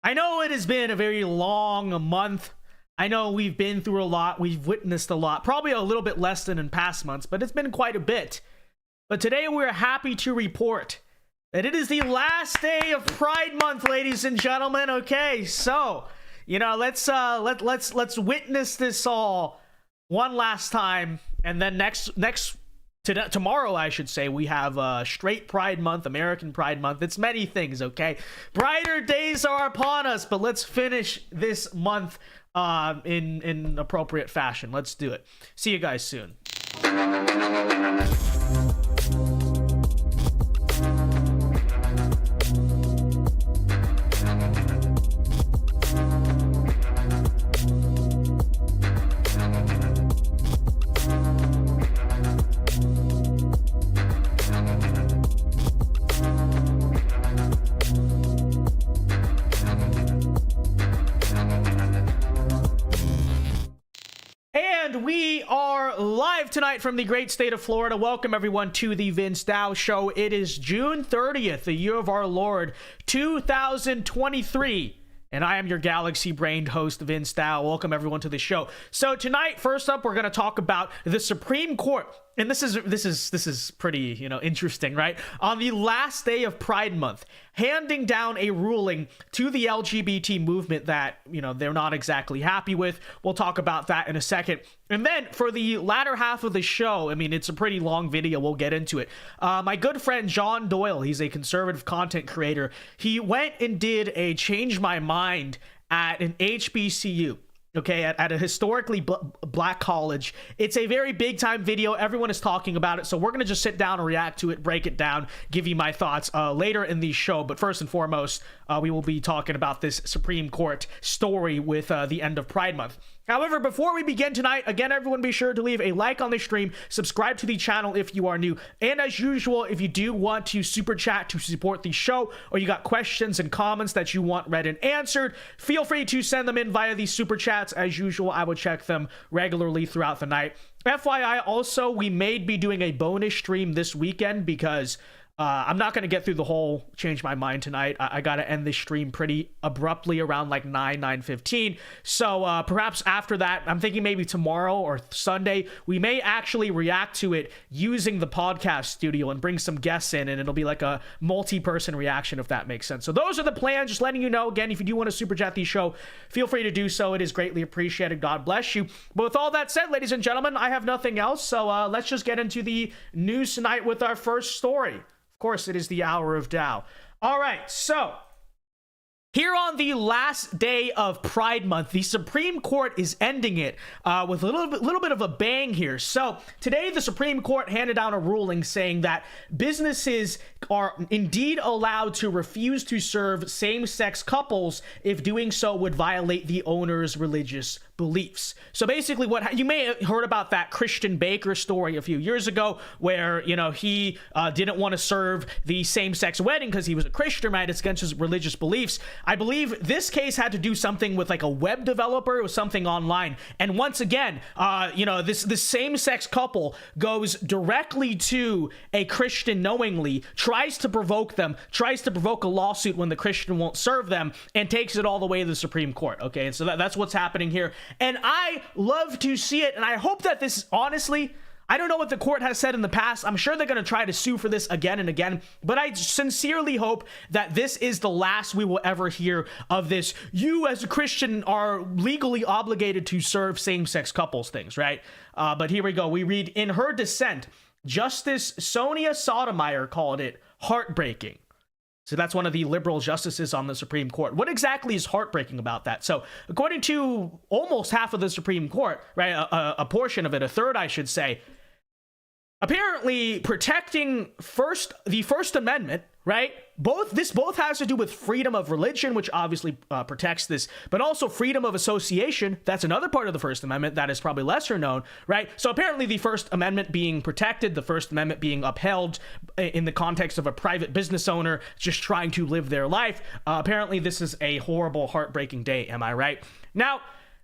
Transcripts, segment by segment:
I know it has been a very long month. I know we've been through a lot. We've witnessed a lot. Probably a little bit less than in past months, but it's been quite a bit. But today we're happy to report that it is the last day of Pride Month, ladies and gentlemen. Okay, so let's witness this all one last time, and then tomorrow, I should say, we have straight Pride Month, American Pride Month. It's many things, okay? Brighter days are upon us, but let's finish this month in appropriate fashion. Let's do it. See you guys soon. We are live tonight from the great state of Florida. Welcome everyone to the VinceDao Show. It is June 30th, the year of our Lord, 2023. And I am your galaxy-brained host, VinceDao. Welcome everyone to the show. So tonight, first up, we're going to talk about the Supreme Court. And this is pretty, interesting, right? On the last day of Pride Month, handing down a ruling to the LGBT movement that, they're not exactly happy with. We'll talk about that in a second. And then for the latter half of the show, it's a pretty long video. We'll get into it. My good friend, John Doyle, he's a conservative content creator. He went and did a Change My Mind at an HBCU. Okay, at a historically black college. It's a very big time video. Everyone is talking about it. So we're going to just sit down and react to it, break it down, give you my thoughts later in the show. But first and foremost, we will be talking about this Supreme Court story with the end of Pride Month. However, before we begin tonight, again, everyone be sure to leave a like on the stream, subscribe to the channel if you are new, and as usual, if you do want to super chat to support the show, or you got questions and comments that you want read and answered, feel free to send them in via the super chats. As usual, I will check them regularly throughout the night. FYI, also, we may be doing a bonus stream this weekend because I'm not going to get through the whole Change My Mind tonight. I got to end this stream pretty abruptly around like 9:15. So perhaps after that, I'm thinking maybe tomorrow or Sunday, we may actually react to it using the podcast studio and bring some guests in, and it'll be like a multi-person reaction, if that makes sense. So those are the plans. Just letting you know. Again, if you do want to super chat the show, feel free to do so. It is greatly appreciated. God bless you. But with all that said, ladies and gentlemen, I have nothing else. So let's just get into the news tonight with our first story. Of course, it is the Hour of Dao. All right, so here on the last day of Pride Month, the Supreme Court is ending it with a little bit of a bang here. So today, the Supreme Court handed down a ruling saying that businesses are indeed allowed to refuse to serve same-sex couples if doing so would violate the owner's religious beliefs. So basically, what you may have heard about that Christian Baker story a few years ago, where he didn't want to serve the same-sex wedding because he was a Christian, right? It's against his religious beliefs. I believe this case had to do something with like a web developer. It was something online, and once again, this same-sex couple goes directly to a Christian knowingly, tries to provoke them, tries to provoke a lawsuit when the Christian won't serve them, and takes it all the way to the Supreme Court. Okay, and so that's what's happening here. And I love to see it, and I hope that this, honestly, I don't know what the court has said in the past. I'm sure they're going to try to sue for this again and again, but I sincerely hope that this is the last we will ever hear of this. You as a Christian are legally obligated to serve same-sex couples things, right? But here we go. We read, in her dissent, Justice Sonia Sotomayor called it heartbreaking. So that's one of the liberal justices on the Supreme Court. What exactly is heartbreaking about that? So according to almost half of the Supreme Court, right, a portion of it, a third, I should say, apparently protecting the First Amendment, right? Both has to do with freedom of religion, which obviously protects this, but also freedom of association. That's another part of the First Amendment that is probably lesser known, right? So apparently the First Amendment being protected, the First Amendment being upheld in the context of a private business owner just trying to live their life. Apparently this is a horrible, heartbreaking day. Am I right? Now,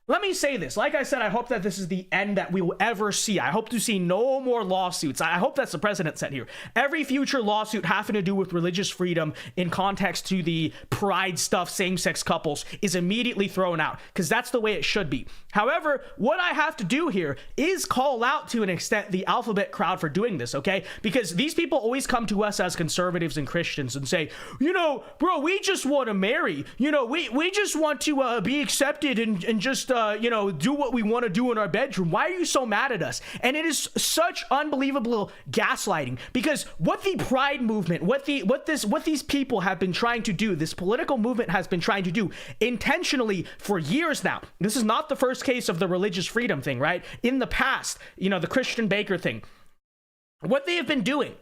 let me say this. Like I said, I hope that this is the end that we will ever see. I hope to see no more lawsuits. I hope that's the precedent set here. Every future lawsuit having to do with religious freedom in context to the pride stuff, same-sex couples, is immediately thrown out, because that's the way it should be. However, what I have to do here is call out, to an extent, the alphabet crowd for doing this, okay? Because these people always come to us as conservatives and Christians and say, you know, bro, we just want to marry. You know, we just want to be accepted and just you know, do what we want to do in our bedroom. Why are you so mad at us? And it is such unbelievable gaslighting, because what the pride movement, what these people have been trying to do, this political movement has been trying to do intentionally for years now. This is not the first case of the religious freedom thing, right? In the past, you know, the Christian Baker thing, what they have been doing.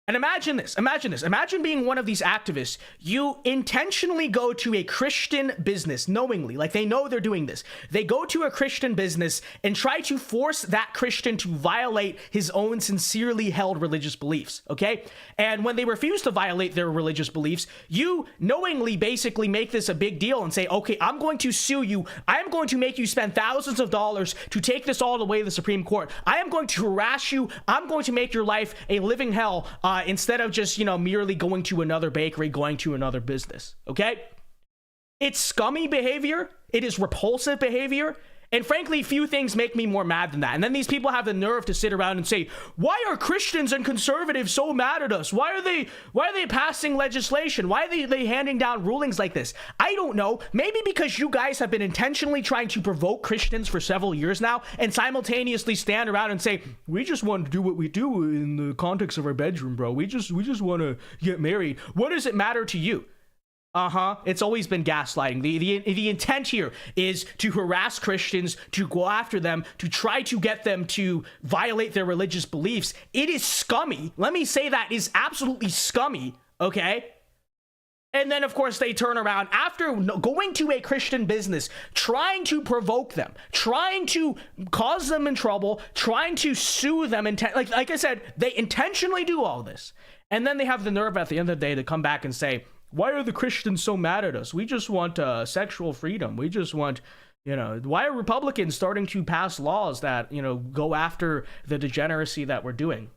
And imagine being one of these activists. You intentionally go to a Christian business knowingly, like they know they're doing this. They go to a Christian business and try to force that Christian to violate his own sincerely held religious beliefs, okay? And when they refuse to violate their religious beliefs, you knowingly basically make this a big deal and say, okay, I'm going to sue you. I'm going to make you spend thousands of dollars to take this all the way to the Supreme Court. I am going to harass you. I'm going to make your life a living hell, instead of just, you know, merely going to another bakery, going to another business, okay? It's scummy behavior. It is repulsive behavior. And frankly, few things make me more mad than that. And then these people have the nerve to sit around and say, why are Christians and conservatives so mad at us? Why are they passing legislation? Why are they handing down rulings like this? I don't know. Maybe because you guys have been intentionally trying to provoke Christians for several years now, and simultaneously stand around and say, we just want to do what we do in the context of our bedroom, bro. We just want to get married. What does it matter to you? It's always been gaslighting. The intent here is to harass Christians, to go after them, to try to get them to violate their religious beliefs. It is scummy. Let me say that is absolutely scummy, okay? And then, of course, they turn around after going to a Christian business, trying to provoke them, trying to cause them in trouble, trying to sue them. Like I said, they intentionally do all this. And then they have the nerve at the end of the day to come back and say, why are the Christians so mad at us? We just want sexual freedom. We just want, you know, why are Republicans starting to pass laws that, you know, go after the degeneracy that we're doing?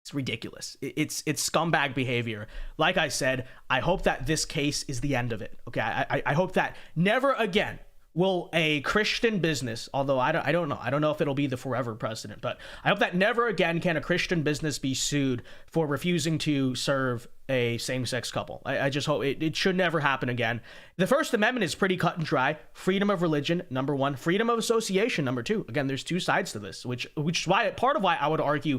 It's ridiculous. It's scumbag behavior. Like I said, I hope that this case is the end of it. Okay, I hope that never again will a Christian business, although I don't know if it'll be the forever precedent, but I hope that never again can a Christian business be sued for refusing to serve a same-sex couple. I just hope it should never happen again. The First Amendment is pretty cut and dry. Freedom of religion, number one. Freedom of association, number two. Again, there's two sides to this, which is why part of why I would argue,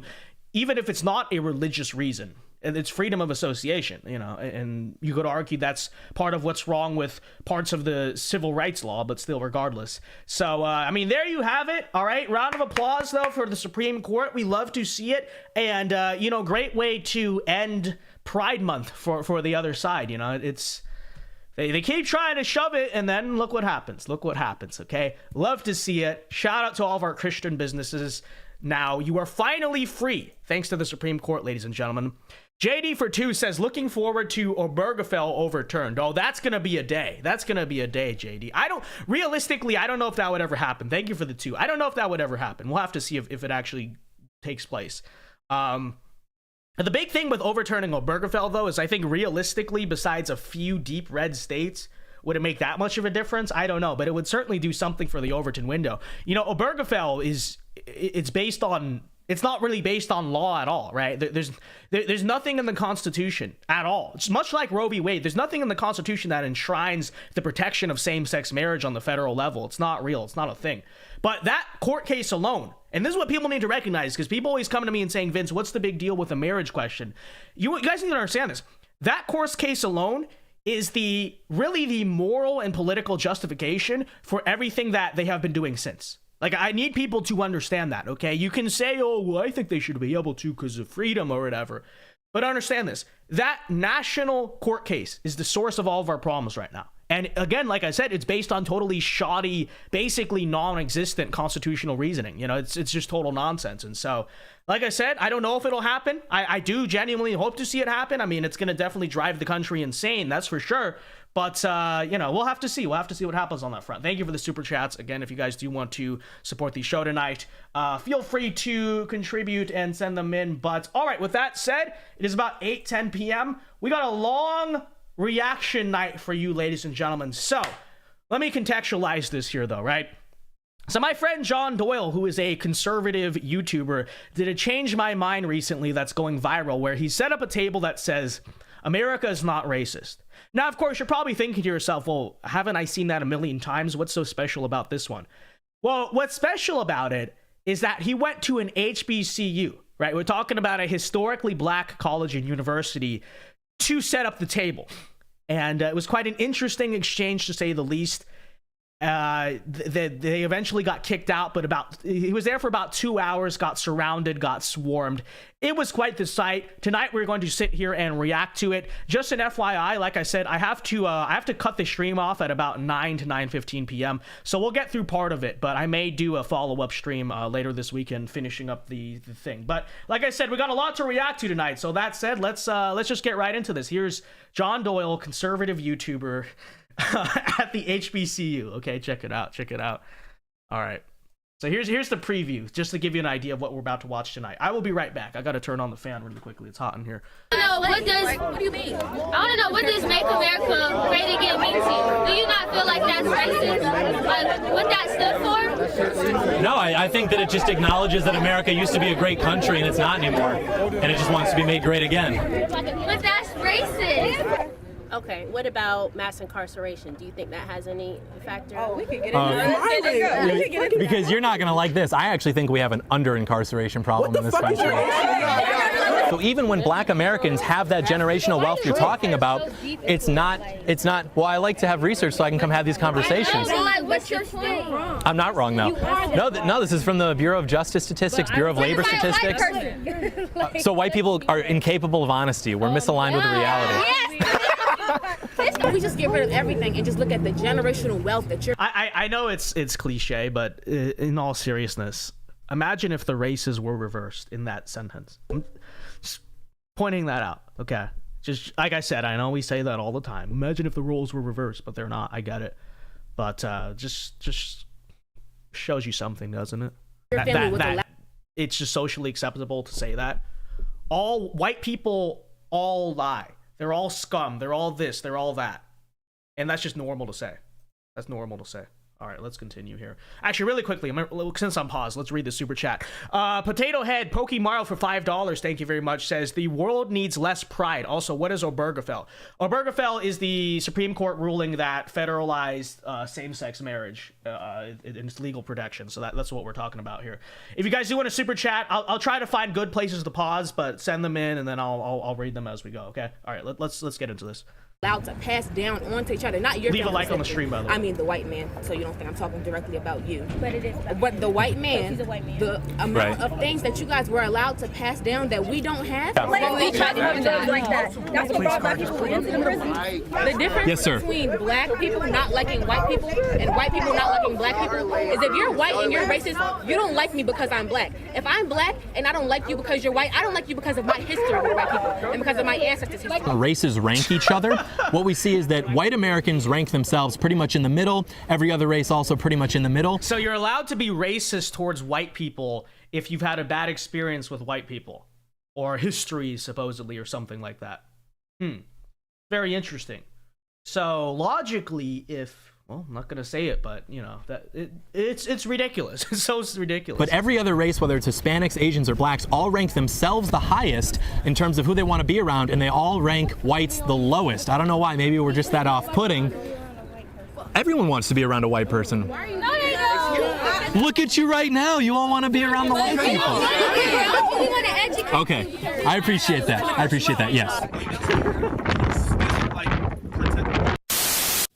even if it's not a religious reason, it's freedom of association, you know, and you could argue that's part of what's wrong with parts of the civil rights law, but still, regardless. So, I mean, there you have it. All right. Round of applause, though, for the Supreme Court. We love to see it. And, you know, great way to end Pride Month for the other side. You know, it's they keep trying to shove it, and then look what happens. Look what happens. OK, love to see it. Shout out to all of our Christian businesses. Now you are finally free, thanks to the Supreme Court, ladies and gentlemen. JD for 2 says, looking forward to Obergefell overturned. Oh, that's going to be a day. That's going to be a day, JD. Realistically, I don't know if that would ever happen. Thank you for the 2. I don't know if that would ever happen. We'll have to see if it actually takes place. The big thing with overturning Obergefell, though, is I think realistically, besides a few deep red states, would it make that much of a difference? I don't know, but it would certainly do something for the Overton window. You know, Obergefell it's based on, it's not really based on law at all, right? There's nothing in the Constitution at all. It's much like Roe v. Wade. There's nothing in the Constitution that enshrines the protection of same-sex marriage on the federal level. It's not real. It's not a thing. But that court case alone, and this is what people need to recognize, because people always come to me and saying, Vince, what's the big deal with the marriage question? You guys need to understand this. That court case alone is really the moral and political justification for everything that they have been doing since. Like, I need people to understand that, okay? You can say, oh, well, I think they should be able to because of freedom or whatever. But understand this. That national court case is the source of all of our problems right now. And again, like I said, it's based on totally shoddy, basically non-existent constitutional reasoning. You know, it's just total nonsense. And so, like I said, I don't know if it'll happen. I do genuinely hope to see it happen. I mean, it's going to definitely drive the country insane, that's for sure. But, you know, we'll have to see. We'll have to see what happens on that front. Thank you for the super chats. Again, if you guys do want to support the show tonight, feel free to contribute and send them in. But, all right, with that said, it is about 8:10 p.m. We got a long reaction night for you, ladies and gentlemen. So, let me contextualize this here, though, right? So my friend John Doyle, who is a conservative YouTuber, did a Change My Mind recently that's going viral, where he set up a table that says, America is not racist. Now, of course, you're probably thinking to yourself, well, haven't I seen that a million times? What's so special about this one? Well, what's special about it is that he went to an HBCU, right? We're talking about a historically black college and university to set up the table. And it was quite an interesting exchange, to say the least. They eventually got kicked out, but he was there for about 2 hours, got surrounded, got swarmed. It was quite the sight. Tonight we're going to sit here and react to it. Just an FYI, like I said, I have to cut the stream off at about 9 to 9:15 p.m. So we'll get through part of it, but I may do a follow-up stream later this weekend, finishing up the thing. But like I said, we got a lot to react to tonight. So that said, let's just get right into this. Here's John Doyle, conservative YouTuber, at the HBCU. Okay, check it out. All right, so here's the preview, just to give you an idea of what we're about to watch tonight. I will be right back. I gotta turn on the fan really quickly. It's hot in here. What do you mean? I want to know, what does make America great again mean to you? Do you not feel like that's racist? Like, what that stood for? No, I think that it just acknowledges that America used to be a great country and it's not anymore, and it just wants to be made great again. But that's racist. Okay, what about mass incarceration? Do you think that has any factor? Oh, we could get into it. Because you're not going to like this. I actually think we have an under-incarceration problem in this country. So even when black Americans have that generational wealth you're talking about, it's not, well, I like to have research so I can come have these conversations. What's your point? I'm not wrong, though. No, this is from the Bureau of Justice Statistics, Bureau of Labor Statistics. So white people are incapable of honesty. We're misaligned with the reality. We just get rid of everything and just look at the generational wealth that you're... I know it's cliche, but in all seriousness, imagine if the races were reversed in that sentence. I'm just pointing that out, okay? Just like I said, I know we say that all the time. Imagine if the roles were reversed, but they're not. I get it. But just shows you something, doesn't it? That it's just socially acceptable to say that. All white people all lie. They're all scum. They're all this. They're all that. And that's just normal to say. That's normal to say. All right, let's continue here. Actually, really quickly, since I'm paused, let's read the super chat. Potato Head, Pokemaro for $5, thank you very much, says, the world needs less pride. Also, what is Obergefell? Obergefell is the Supreme Court ruling that federalized same-sex marriage in its legal protection. So that's what we're talking about here. If you guys do want to super chat, I'll try to find good places to pause, but send them in, and then I'll read them as we go, okay? All right, let's get into this. Allowed to pass down onto each other, not your leave a like on the stream, by the way. I mean the white man, so you don't think I'm talking directly about you. But it is. But the white man, he's a white man. the amount of things that you guys were allowed to pass down that we don't have. We tried to have jobs like that. That's what brought black people into prison. The difference between black people not liking white people and white people not liking black people is if you're white and you're racist, you don't like me because I'm black. If I'm black and I don't like you because you're white, I don't like you because of my history with white people and because of my ancestors' history. Races rank each other. What we see is that white Americans rank themselves pretty much in the middle. Every other race also pretty much in the middle. So you're allowed to be racist towards white people if you've had a bad experience with white people or history, supposedly, or something like that. Very interesting. So logically, well, I'm not going to say it, but, you know, that it's ridiculous. It's so ridiculous. But every other race, whether it's Hispanics, Asians, or blacks, all rank themselves the highest in terms of who they want to be around, and they all rank whites the lowest. I don't know why. Maybe we're just that off-putting. Everyone wants to be around a white person. Look at you right now. You all want to be around the white people. Okay. I appreciate that. Yes.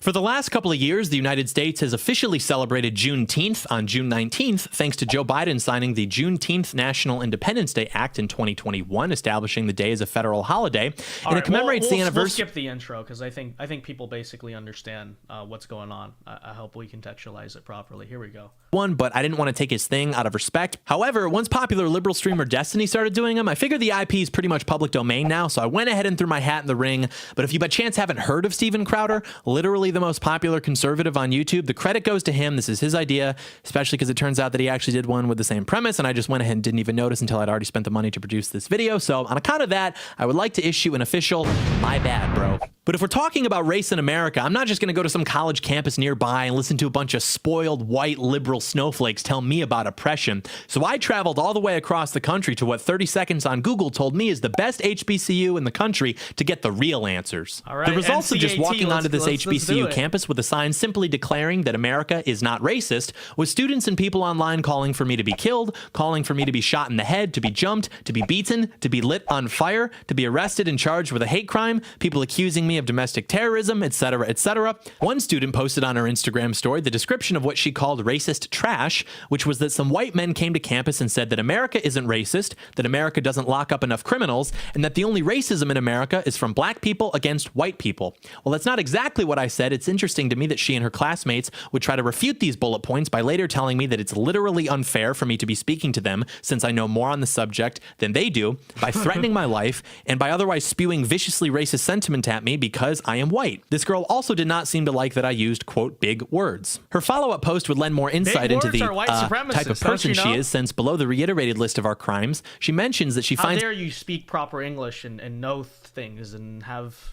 For the last couple of years, the United States has officially celebrated Juneteenth on June 19th, thanks to Joe Biden signing the Juneteenth National Independence Day Act in 2021, establishing the day as a federal holiday. And it commemorates the anniversary. We'll skip the intro because I think people basically understand what's going on. I hope we contextualize it properly. Here we go. But I didn't want to take his thing out of respect. However, once popular liberal streamer Destiny started doing them, I figured the IP is pretty much public domain now, so I went ahead and threw my hat in the ring. But if you by chance haven't heard of Steven Crowder, literally the most popular conservative on YouTube, the credit goes to him. This is his idea, especially because it turns out that he actually did one with the same premise, and I just went ahead and didn't even notice until I'd already spent the money to produce this video. So on account of that, I would like to issue an official "my bad, bro." But if we're talking about race in America, I'm not just going to go to some college campus nearby and listen to a bunch of spoiled white liberal snowflakes tell me about oppression. So I traveled all the way across the country to what 30 Seconds on Google told me is the best HBCU in the country to get the real answers. All right, the results of just NCAT, walking onto this let's HBCU do it. campus with a sign simply declaring that America is not racist, with students and people online calling for me to be killed, calling for me to be shot in the head, to be jumped, to be beaten, to be lit on fire, to be arrested and charged with a hate crime, people accusing me of domestic terrorism, etc., etc. One student posted on her Instagram story the description of what she called racist trash, which was that some white men came to campus and said that America isn't racist, that America doesn't lock up enough criminals, and that the only racism in America is from black people against white people. Well, that's not exactly what I said. It's interesting to me that she and her classmates would try to refute these bullet points by later telling me that it's literally unfair for me to be speaking to them since I know more on the subject than they do, by threatening my life, and by otherwise spewing viciously racist sentiment at me because I am white. This girl also did not seem to like that I used, quote, big words. Her follow-up post would lend more insight into the type of person she is, since below the reiterated list of our crimes, she mentions that she finds— How dare you speak proper English and know things and have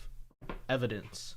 evidence?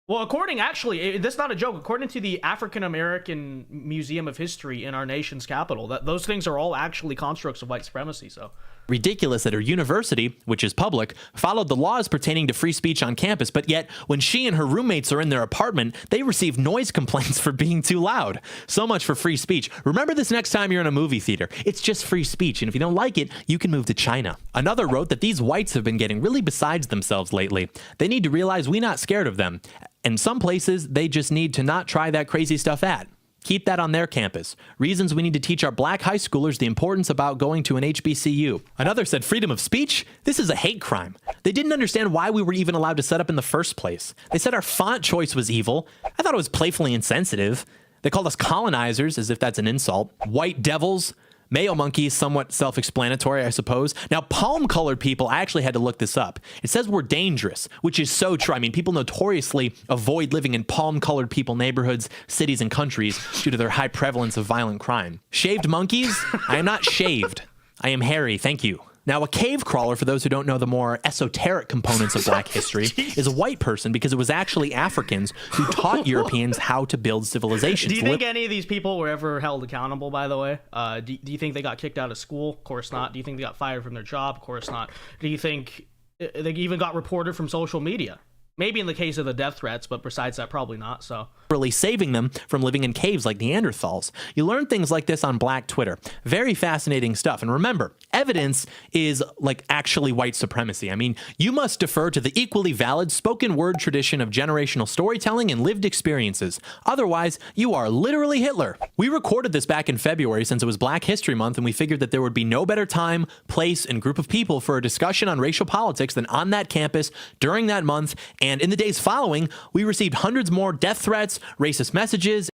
Well, actually, that's not a joke. According to the African American Museum of History in our nation's capital, those things are all actually constructs of white supremacy. So ridiculous that her university, which is public, followed the laws pertaining to free speech on campus, but yet when she and her roommates are in their apartment, they receive noise complaints for being too loud. So much for free speech. Remember this next time you're in a movie theater. It's just free speech, and if you don't like it, you can move to China. Another wrote that these whites have been getting really besides themselves lately. They need to realize we're not scared of them. In some places, they just need to not try that crazy stuff at. Keep that on their campus. Reasons we need to teach our black high schoolers the importance about going to an HBCU. Another said, freedom of speech? This is a hate crime. They didn't understand why we were even allowed to set up in the first place. They said our font choice was evil. I thought it was playfully insensitive. They called us colonizers, as if that's an insult. White devils. Male monkeys, somewhat self-explanatory, I suppose. Now, palm-colored people, I actually had to look this up. It says we're dangerous, which is so true. I mean, people notoriously avoid living in palm-colored people neighborhoods, cities, and countries due to their high prevalence of violent crime. Shaved monkeys? I am not shaved. I am hairy, thank you. Now, a cave crawler, for those who don't know the more esoteric components of black history, is a white person because it was actually Africans who taught Europeans how to build civilizations. Do you think any of these people were ever held accountable, by the way? Do you think they got kicked out of school? Of course not. Do you think they got fired from their job? Of course not. Do you think they even got reported from social media? Maybe in the case of the death threats, but besides that, probably not, so. Really saving them from living in caves like Neanderthals. You learn things like this on Black Twitter. Very fascinating stuff. And remember, evidence is like actually white supremacy. I mean, you must defer to the equally valid spoken word tradition of generational storytelling and lived experiences. Otherwise, you are literally Hitler. We recorded this back in February since it was Black History Month, and we figured that there would be no better time, place, and group of people for a discussion on racial politics than on that campus during that month. And in the days following, we received hundreds more death threats, racist messages.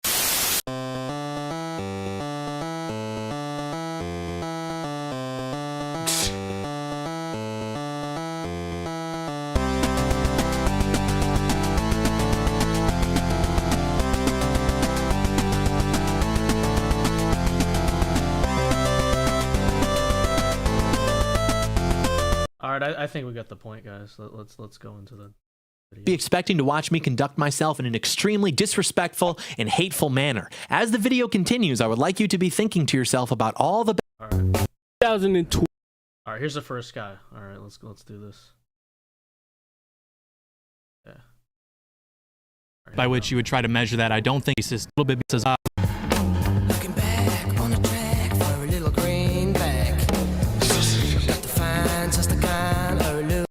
All right, I think we got the point, guys. Let's go into the video. Be expecting to watch me conduct myself in an extremely disrespectful and hateful manner. As the video continues, I would like you to be thinking to yourself about all the— All right. 2020. All right, here's the first guy. All right, let's do this. Yeah. Right, by which you would try to measure that. I don't think it's just a little bit says Looking back on the track for a little greenback. Got to find just the kind of little.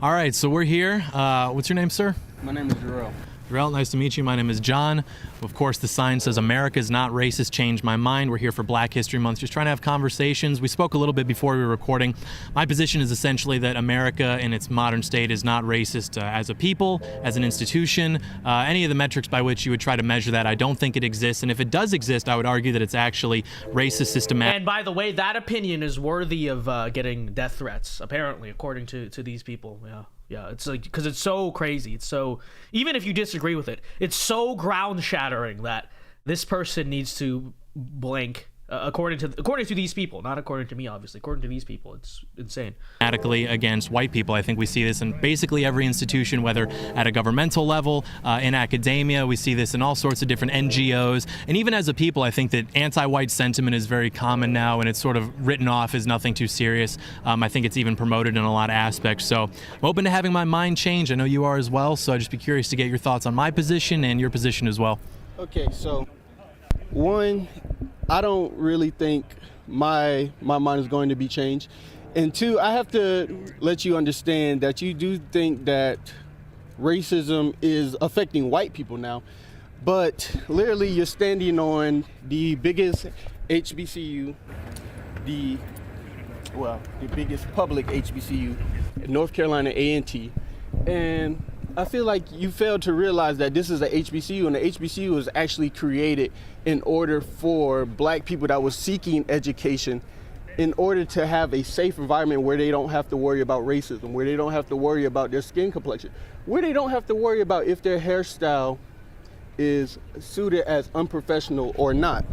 All right, so we're here. What's your name, sir? My name is Jarrell. Rel, nice to meet you. My name is John. Of course, the sign says America is not racist. Change my mind. We're here for Black History Month, just trying to have conversations. We spoke a little bit before we were recording. My position is essentially that America in its modern state is not racist as a people, as an institution. Any of the metrics by which you would try to measure that, I don't think it exists. And if it does exist, I would argue that it's actually racist, systematic. And by the way, that opinion is worthy of getting death threats, apparently, according to these people. Yeah, it's like, because it's so crazy. It's so, even if you disagree with it, it's so ground shattering that this person needs to blink. According to these people, not according to me, obviously. According to these people, it's insane. Against white people. I think we see this in basically every institution, whether at a governmental level, in academia. We see this in all sorts of different NGOs. And even as a people, I think that anti-white sentiment is very common now, and it's sort of written off as nothing too serious. I think it's even promoted in a lot of aspects. So I'm open to having my mind change. I know you are as well. So I'd just be curious to get your thoughts on my position and your position as well. Okay, so one, I don't really think my mind is going to be changed. And two, I have to let you understand that you do think that racism is affecting white people now. But literally you're standing on the biggest HBCU, the biggest public HBCU, North Carolina A&T. And I feel like you failed to realize that this is a HBCU, and the HBCU was actually created in order for black people that was seeking education, in order to have a safe environment where they don't have to worry about racism, where they don't have to worry about their skin complexion, where they don't have to worry about if their hairstyle is suited as unprofessional or not.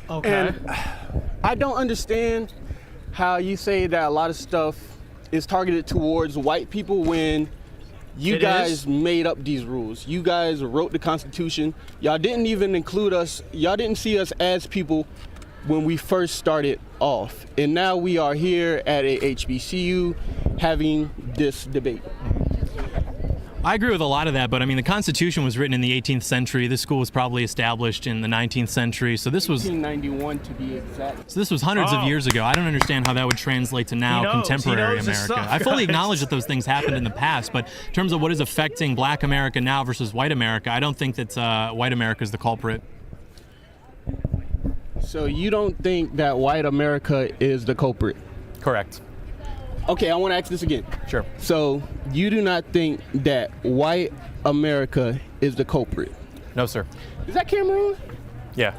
Okay. And I don't understand how you say that a lot of stuff is targeted towards white people when you guys made up these rules. You guys wrote the Constitution. Y'all didn't even include us. Y'all didn't see us as people when we first started off. And now we are here at a HBCU having this debate. I agree with a lot of that, but I mean, the Constitution was written in the 18th century. This school was probably established in the 19th century. So this was 1891 to be exact. So this was hundreds of years ago. I don't understand how that would translate to now contemporary America. I fully acknowledge that those things happened in the past, but in terms of what is affecting Black America now versus white America, I don't think that white America is the culprit. So you don't think that white America is the culprit? Correct. Okay, I want to ask this again. Sure. So you do not think that white America is the culprit? No, sir. Is that camera on? Yeah.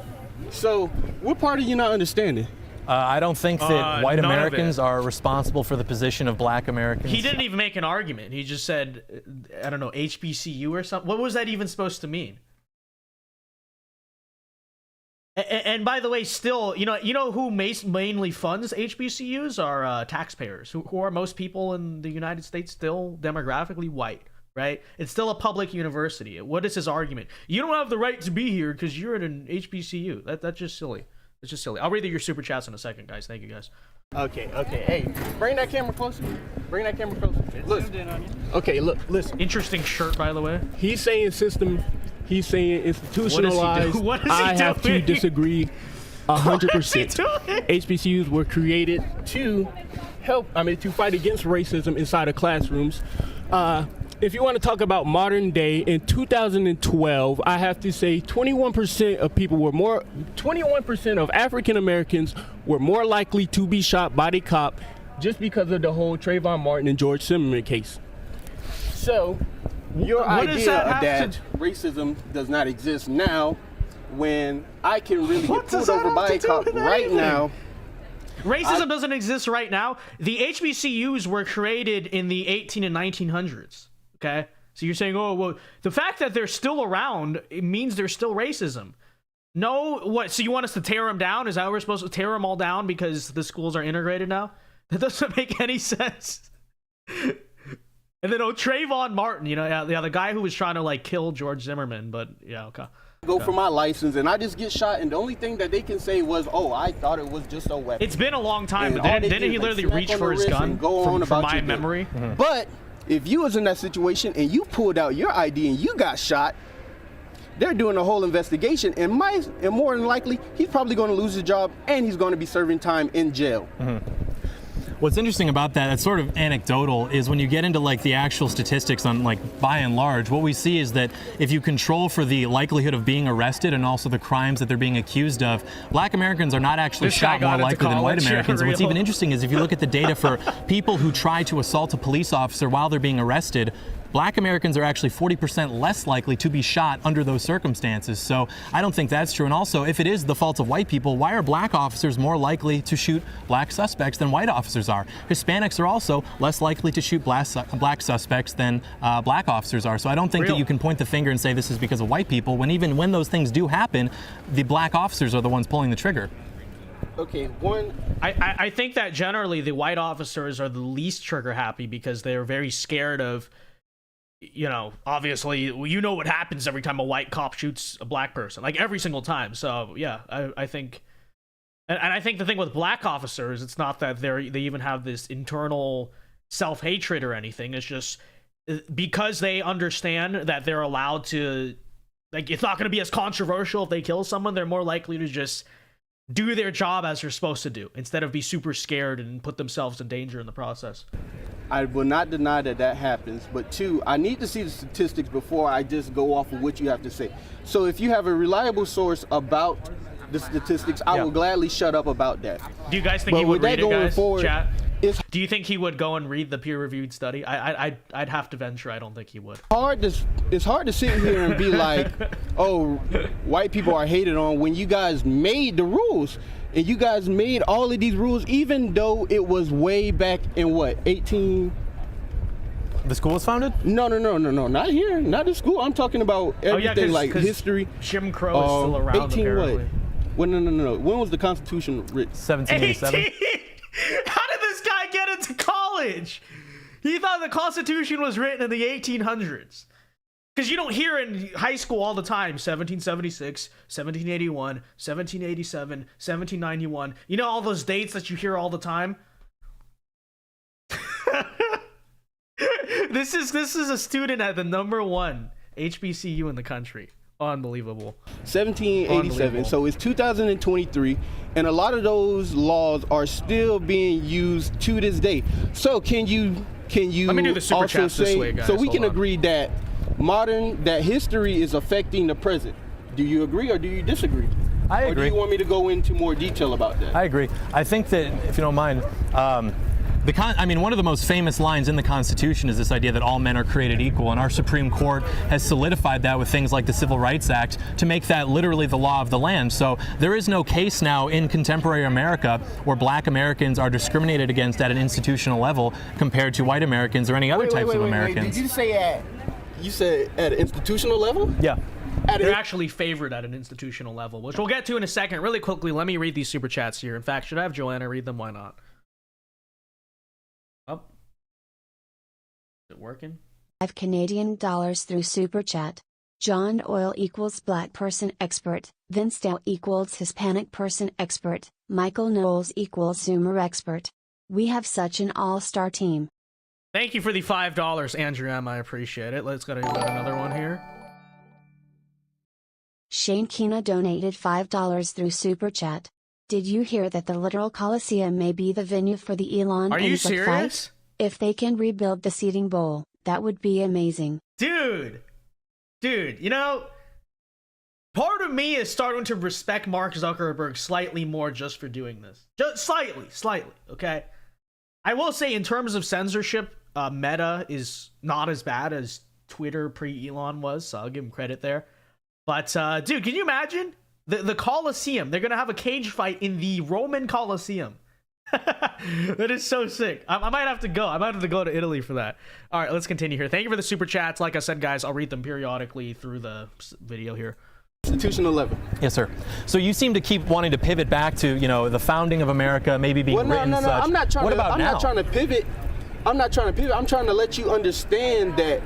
So what part are you not understanding? I don't think that white Americans are responsible for the position of Black Americans. He didn't even make an argument. He just said, I don't know, HBCU or something. What was that even supposed to mean? And by the way, still, you know who mainly funds HBCUs are taxpayers, who are most people in the United States still demographically white, right? It's still a public university. What is his argument? You don't have the right to be here because you're in an HBCU. That's just silly. It's just silly. I'll read your super chats in a second, guys. Thank you, guys. Okay. Hey, bring that camera closer. Bring that camera closer. Look. Okay, look, listen. Interesting shirt, by the way. He's saying system. He's saying institutionalized. What is he I have to doing? disagree 100%. HBCUs were created to to fight against racism inside of classrooms. If you want to talk about modern day, in 2012, I have to say 21% of African Americans were more likely to be shot by the cop just because of the whole Trayvon Martin and George Zimmerman case. So, your idea that racism does not exist now, when I can really get pulled over by a cop right now. Racism doesn't exist right now. The HBCUs were created in the 18 and 1900s. Okay, so you're saying, oh, well, the fact that they're still around, it means there's still racism. No, what? So you want us to tear them down? Is that what we're supposed to tear them all down because the schools are integrated now? That doesn't make any sense. And then, Trayvon Martin, the guy who was trying to like kill George Zimmerman, but yeah, okay. Go for my license and I just get shot, and the only thing that they can say was, oh, I thought it was just a weapon. It's been a long time, but didn't he literally reach for his gun from my memory? Mm-hmm. But if you was in that situation and you pulled out your ID and you got shot, they're doing a whole investigation, and more than likely, he's probably going to lose his job and he's going to be serving time in jail. Mm-hmm. What's interesting about that, that's sort of anecdotal, is when you get into like the actual statistics on like by and large, what we see is that if you control for the likelihood of being arrested and also the crimes that they're being accused of, black Americans are not actually shot more likely than white Americans. And what's even interesting is if you look at the data for people who try to assault a police officer while they're being arrested, black Americans are actually 40% less likely to be shot under those circumstances. So I don't think that's true. And also, if it is the fault of white people, why are black officers more likely to shoot black suspects than white officers are? Hispanics are also less likely to shoot black suspects than black officers are. So I don't think that you can point the finger and say this is because of white people, when even when those things do happen, the black officers are the ones pulling the trigger. Okay, I think that generally the white officers are the least trigger happy because they're very scared of, you know, obviously, you know what happens every time a white cop shoots a black person, like every single time. So yeah, I think, and I think the thing with black officers, it's not that they even have this internal self-hatred or anything. It's just because they understand that they're allowed to, like, it's not going to be as controversial if they kill someone. They're more likely to just do their job as they're supposed to do instead of be super scared and put themselves in danger in the process. I will not deny that that happens, but two, I need to see the statistics before I just go off of what you have to say. So if you have a reliable source about the statistics, I will gladly shut up about that. Do you guys think he would read it, guys? Chat? Do you think he would go and read the peer-reviewed study? I'd have to venture I don't think he would. It's hard to sit here and be like, oh, white people are hated on when you guys made the rules. And you guys made all of these rules, even though it was way back in what, 18? The school was founded? No, not here, not at school. I'm talking about everything like history. Jim Crow is still around, 18 apparently. What? Well, no. When was the Constitution written? 1787. How did this guy get into college? He thought the Constitution was written in the 1800s. Because you don't hear in high school all the time, 1776, 1781, 1787, 1791. You know all those dates that you hear all the time? This is a student at the #1 HBCU in the country. Unbelievable. 1787. So it's 2023, and a lot of those laws are still being used to this day. So can you Let me do the super also chats say, this way, guys. so we can agree that that history is affecting the present? Do you agree or do you disagree? I agree. Or do you want me to go into more detail about that? I agree. I think that, if you don't mind, one of the most famous lines in the Constitution is this idea that all men are created equal, and our Supreme Court has solidified that with things like the Civil Rights Act to make that literally the law of the land. So there is no case now in contemporary America where black Americans are discriminated against at an institutional level compared to white Americans or any other types of Americans. Did you say you said at an institutional level? Yeah. They're actually favored at an institutional level, which we'll get to in a second. Really quickly, let me read these super chats here. In fact, should I have Joanna read them? Why not? Oh. Is it working? $5 through Super Chat. John Doyle equals Black Person Expert. VinceDao equals Hispanic Person Expert. Michael Knowles equals Zoomer Expert. We have such an all-star team. Thank you for the $5, Andrew M. I appreciate it. Let's go to another one here. Shane Kina donated $5 through Super Chat. Did you hear that the literal Coliseum may be the venue for the Elon Are and you Zick serious? fight? If they can rebuild the seating bowl, that would be amazing. Dude, you know, part of me is starting to respect Mark Zuckerberg slightly more just for doing this. Just slightly, okay? I will say in terms of censorship, Meta is not as bad as Twitter pre-Elon was, so I'll give him credit there. But, dude, can you imagine? The Colosseum, they're going to have a cage fight in the Roman Colosseum. That is so sick. I might have to go. I might have to go to Italy for that. All right, let's continue here. Thank you for the super chats. Like I said, guys, I'll read them periodically through the video here. Institutional level. Yes, sir. So you seem to keep wanting to pivot back to, you know, the founding of America, maybe being written no. such. I'm not trying what to. about I'm now? not trying to pivot. I'm not trying to pivot. I'm trying to let you understand that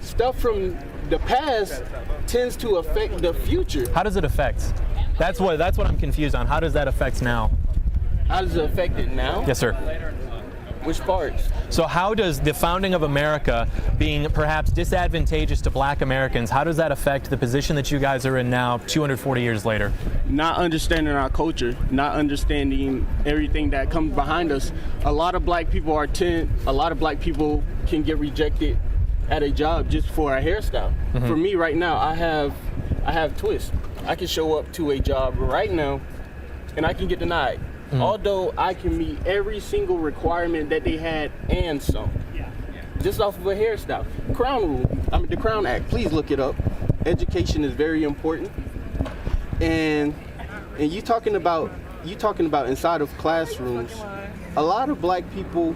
stuff from the past tends to affect the future. How does it affect? That's what I'm confused on. How does that affect now? How does it affect it now? Yes, sir. Which parts? So how does the founding of America being perhaps disadvantageous to black Americans, how does that affect the position that you guys are in now 240 years later? Not understanding our culture, not understanding everything that comes behind us. A lot of black people can get rejected at a job just for a hairstyle. Mm-hmm. For me right now, I have twists. I can show up to a job right now and I can get denied. Mm-hmm. Although I can meet every single requirement that they had and some. Just off of a hairstyle. The Crown Act, please look it up. Education is very important. And you talking about inside of classrooms, a lot of black people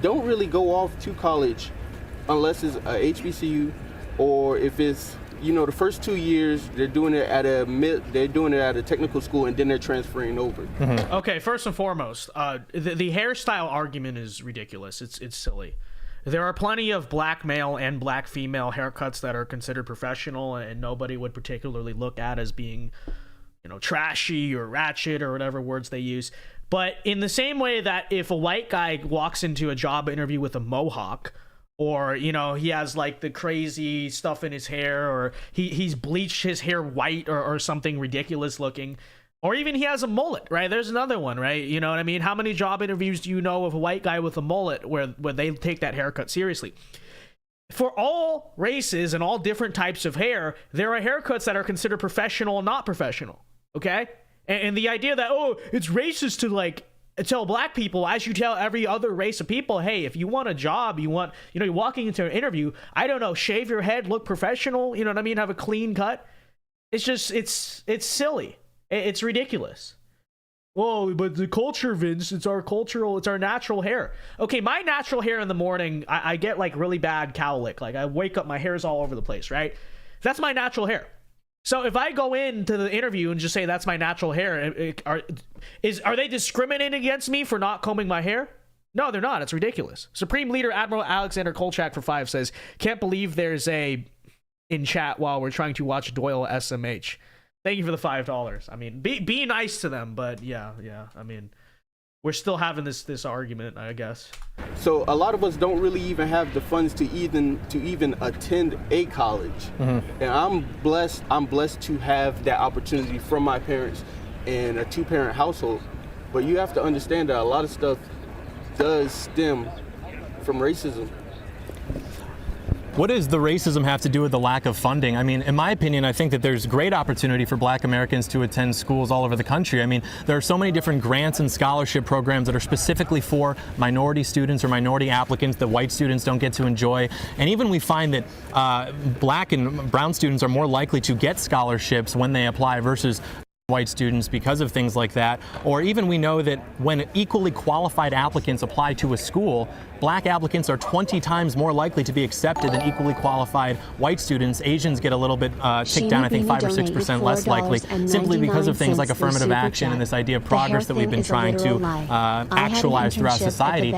don't really go off to college unless it's a HBCU, or if it's the first 2 years they're doing it at a technical school and then they're transferring over. Mm-hmm. Okay, first and foremost, the hairstyle argument is ridiculous. It's silly. There are plenty of black male and black female haircuts that are considered professional and nobody would particularly look at as being, trashy or ratchet or whatever words they use. But in the same way that if a white guy walks into a job interview with a mohawk, or he has like the crazy stuff in his hair, or he's bleached his hair white or something ridiculous looking, or even he has a mullet, right? There's another one, right? You know what I mean? How many job interviews do you know of a white guy with a mullet where they take that haircut seriously? For all races and all different types of hair, there are haircuts that are considered professional and not professional, okay? And the idea that, it's racist to tell black people, as you tell every other race of people, hey, if you want a job, you're walking into an interview, I don't know, shave your head, look professional, you know what I mean, have a clean cut. It's just, it's silly. It's ridiculous. Whoa, but the culture, Vince, it's our natural hair. Okay, my natural hair in the morning, I get really bad cowlick. I wake up, my hair's all over the place, right? That's my natural hair. So if I go into the interview and just say that's my natural hair, are they discriminating against me for not combing my hair? No, they're not. It's ridiculous. Supreme Leader Admiral Alexander Kolchak for 5 says, can't believe there's in chat while we're trying to watch Doyle SMH. Thank you for the $5. I mean, be nice to them, but yeah. I mean, we're still having this argument, I guess. So a lot of us don't really even have the funds to even attend a college. Mm-hmm. And I'm blessed to have that opportunity from my parents in a 2-parent household. But you have to understand that a lot of stuff does stem from racism. What does the racism have to do with the lack of funding? I mean, in my opinion, I think that there's great opportunity for black Americans to attend schools all over the country. I mean, there are so many different grants and scholarship programs that are specifically for minority students or minority applicants that white students don't get to enjoy. And even we find that black and brown students are more likely to get scholarships when they apply versus white students because of things like that. Or even we know that when equally qualified applicants apply to a school, black applicants are 20 times more likely to be accepted than equally qualified white students. Asians get a little bit ticked down, I think 5 or 6% less likely, simply because of things like affirmative action and this idea of progress that we've been trying to actualize throughout society.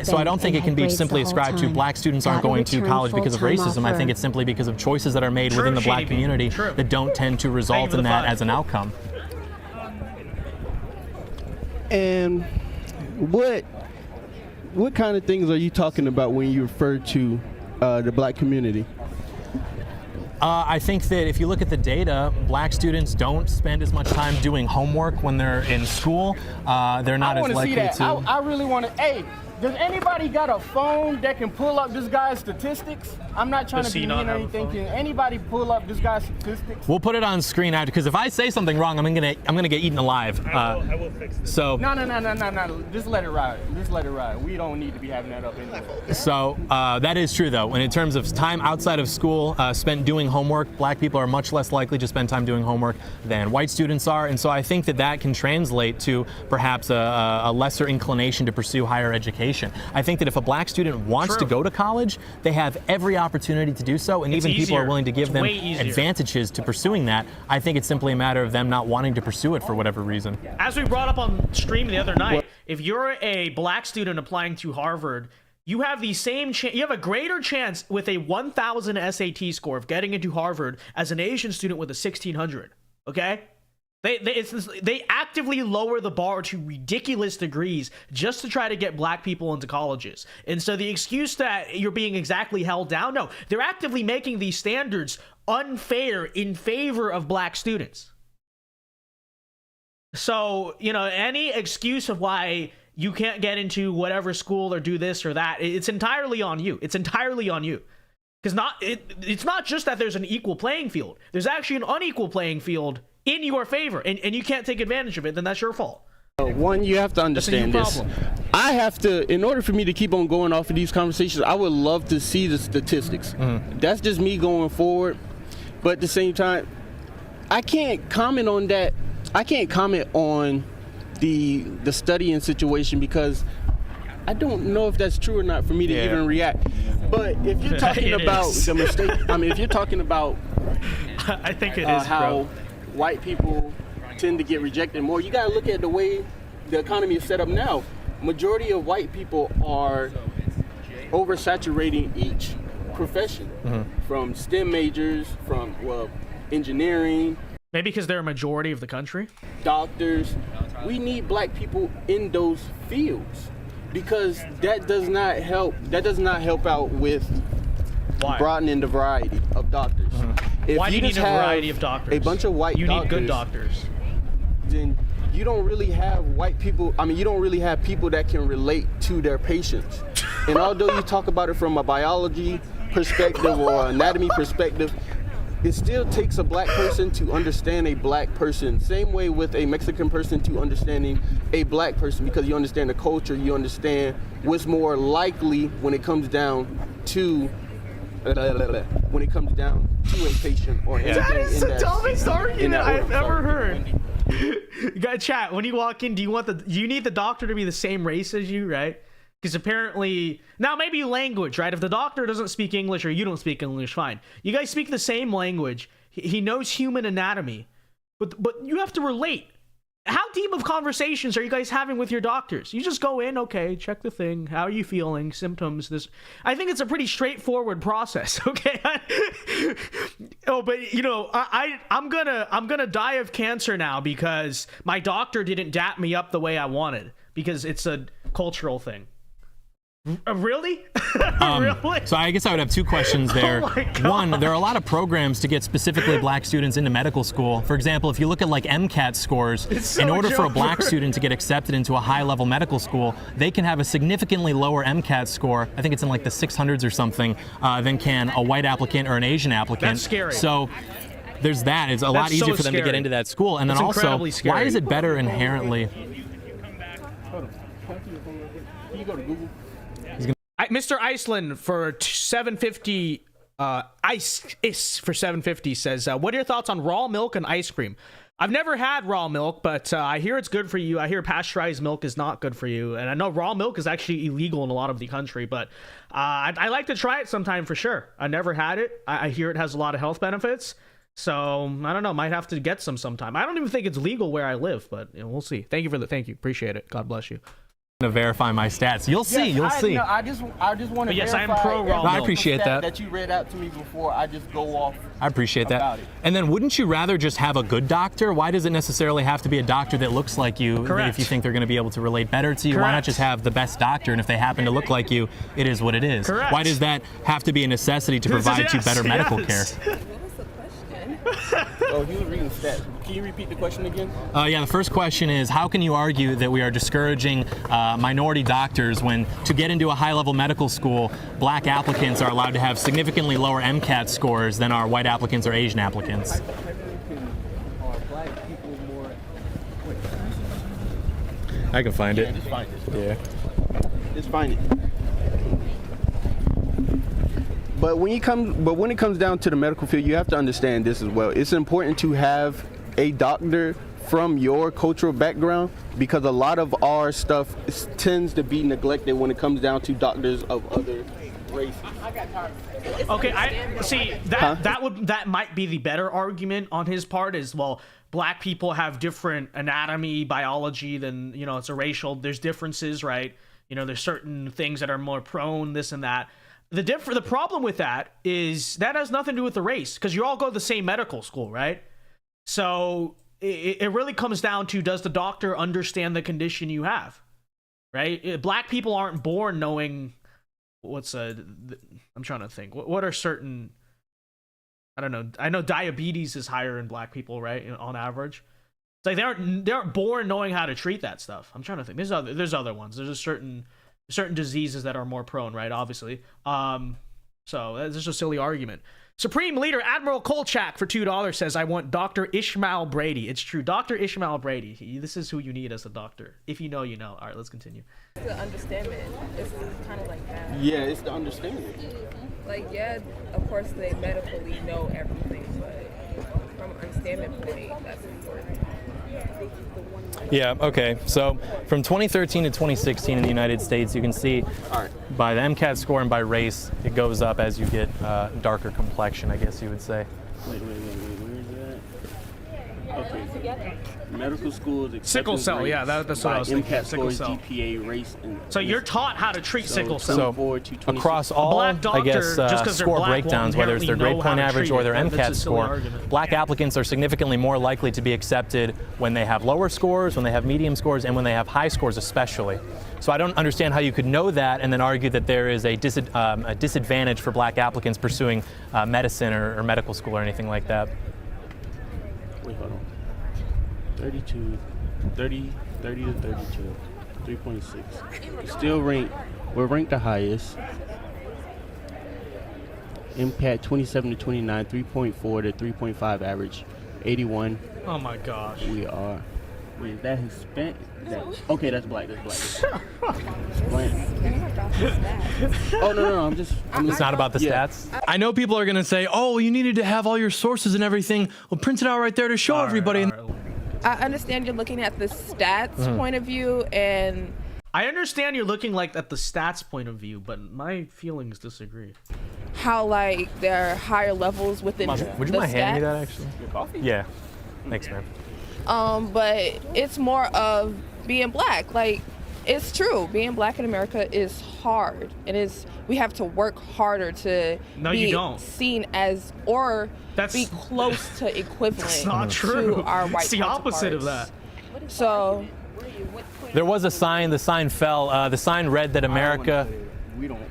So I don't think it can be simply ascribed to black students aren't going to college because of racism. I think it's simply because of choices that are made within the black community that don't tend to result in that as an outcome. And what kind of things are you talking about when you refer to the black community? I think that if you look at the data, black students don't spend as much time doing homework when they're in school. They're not as likely to. I really want to. Hey, does anybody got a phone that can pull up this guy's statistics? I'm not trying to be mean or anything. Can anybody pull up this guy's statistics? We'll put it on screen out because if I say something wrong, I'm gonna get eaten alive. I will fix it. So no. Just let it ride. We don't need to be having that up anyway. So that is true though. And in terms of time outside of school spent doing homework, black people are much less likely to spend time doing homework than white students are. And so I think that can translate to perhaps a lesser inclination to pursue higher education. I think that if a black student wants to go to college, they have every opportunity to do so, and even people are willing to give them advantages to pursuing that. I think it's simply a matter of them not wanting to pursue it for whatever reason. As we brought up on stream the other night, if you're a black student applying to Harvard, you have the same you have a greater chance with a 1,000 SAT score of getting into Harvard as an Asian student with a 1,600. Okay? They actively lower the bar to ridiculous degrees just to try to get black people into colleges. And so the excuse that you're being exactly held down, no, they're actively making these standards unfair in favor of black students. So, you know, any excuse of why you can't get into whatever school or do this or that, it's entirely on you. It's entirely on you. Because it's not just that there's an equal playing field. There's actually an unequal playing field in your favor, and you can't take advantage of it, then that's your fault. One, you have to understand this. I have to, in order for me to keep on going off of these conversations, I would love to see the statistics. That's just me going forward. But at the same time, I can't comment on that. I can't comment on the studying situation because I don't know if that's true or not for me to even react. But if you're talking about the mistake, I mean, if you're talking about I think it is how white people tend to get rejected more, you gotta look at the way the economy is set up now. Majority of white people are oversaturating each profession, from STEM majors, from engineering. Maybe because they're a majority of the country. Doctors. We need black people in those fields because that does not help. That does not help out with broadening the variety of doctors. If Why do you need a variety of doctors? A bunch of white doctors. You need good doctors. Then you don't really have white people. I mean, you don't really have people that can relate to their patients. And although you talk about it from a biology perspective or anatomy perspective, it still takes a black person to understand a black person. Same way with a Mexican person to understanding a black person, because you understand the culture, you understand what's more likely when it comes down to a patient or anything. That is the dumbest argument I've ever heard. You got chat. When you walk in, do you need the doctor to be the same race as you, right? Because apparently, now maybe language, right? If the doctor doesn't speak English or you don't speak English, fine. You guys speak the same language. He knows human anatomy, but you have to relate. How deep of conversations are you guys having with your doctors? You just go in, okay, check the thing. How are you feeling? Symptoms. This. I think it's a pretty straightforward process. Okay. Oh, but you know, I'm gonna die of cancer now because my doctor didn't dap me up the way I wanted because it's a cultural thing. Really? Really? So I guess I would have two questions there. One, there are a lot of programs to get specifically black students into medical school. For example, if you look at like MCAT scores, in order for a black student to get accepted into a high-level medical school, they can have a significantly lower MCAT score, I think it's in like the 600s or something, than can a white applicant or an Asian applicant. That's scary. So there's that. It's a lot easier for them to get into that school. And then also, why is it better inherently? Can you go to Google? Mr. Iceland for 750 ice for 750 says, what are your thoughts on raw milk and ice cream? I've never had raw milk, but I hear it's good for you. I hear pasteurized milk is not good for you, and I know raw milk is actually illegal in a lot of the country, but I like to try it sometime for sure. I never had it. I hear it has a lot of health benefits, so I don't know, might have to get some sometime. I don't even think it's legal where I live, but you know, we'll see. Thank you, appreciate it. God bless you. To verify my stats. You'll see. You'll see. No, I just want to yes, verify. I am pro raw milk. I appreciate that. That you read out to me before I just go off. I appreciate that. It. And then wouldn't you rather just have a good doctor? Why does it necessarily have to be a doctor that looks like you? Correct. If you think they're going to be able to relate better to you, Correct. why not just have the best doctor? And if they happen to look like you, it is what it is. Correct. Why does that have to be a necessity to provide you better medical care? Oh, you were reading stats. Can you repeat the question again? Yeah, the first question is, how can you argue that we are discouraging minority doctors when, to get into a high-level medical school, black applicants are allowed to have significantly lower MCAT scores than are white applicants or Asian applicants? I can find it. Just find it. Yeah. Just find it. But when it comes down to the medical field, you have to understand this as well. It's important to have a doctor from your cultural background because a lot of our stuff tends to be neglected when it comes down to doctors of other races. Okay, I see that might be the better argument on his part is, well, black people have different anatomy, biology than, you know, there's differences, right? You know, there's certain things that are more prone, this and that. The problem with that is that has nothing to do with the race because you all go to the same medical school, right? So it really comes down to, does the doctor understand the condition you have, right? Black people aren't born knowing I'm trying to think. What are certain, I don't know. I know diabetes is higher in black people, right? On average. It's like they aren't born knowing how to treat that stuff. I'm trying to think. There's other ones. There's a certain diseases that are more prone, right? Obviously. So that's just a silly argument. Supreme Leader Admiral Kolchak for $2 says, I want Dr. Ishmael Brady. It's true. Dr. Ishmael Brady. This is who you need as a doctor. If you know, you know. All right, let's continue. The understanding. It's kind of like that. Yeah, it's the understanding. Like, yeah, of course they medically know everything, but from an understanding point, that's important. Yeah, okay. So from 2013 to 2016 in the United States, you can see by the MCAT score and by race, it goes up as you get darker complexion, I guess you would say. Wait, where is that? Okay. Medical schools, sickle cell, rates, yeah, that's what I was thinking. MCAT Sickle scores, cell. GPA, race, and So you're taught how to treat sickle cell. So across all, I guess, score breakdowns, whether it's their grade point average or their MCAT score, black applicants are significantly more likely to be accepted when they have lower scores, when they have medium scores, and when they have high scores especially. So I don't understand how you could know that and then argue that there is a disadvantage for black applicants pursuing medicine or medical school or anything like that. Wait, hold on. 30 to 32, 3.6. Still we're ranked the highest. MCAT 27 to 29, 3.4 to 3.5 average, 81. Oh my gosh. We are. Wait, is that Hispanic? Okay, that's black. That's black. Oh no, I'm just. It's not about the stats. I know people are going to say, "Oh, you needed to have all your sources and everything. Well, print it out right there to show everybody." I understand you're looking at the stats point of view, and I understand you're looking at the stats point of view, but my feelings disagree. How like there are higher levels within Would you the mind stats. handing me that actually? Your coffee? Yeah. Thanks, man. But it's more of being black. Like, it's true. Being black in America is hard. We have to work harder to be seen as or be close to equivalent That's not true. to our white It's the opposite of that. So there was a sign. The sign fell. The sign read that America.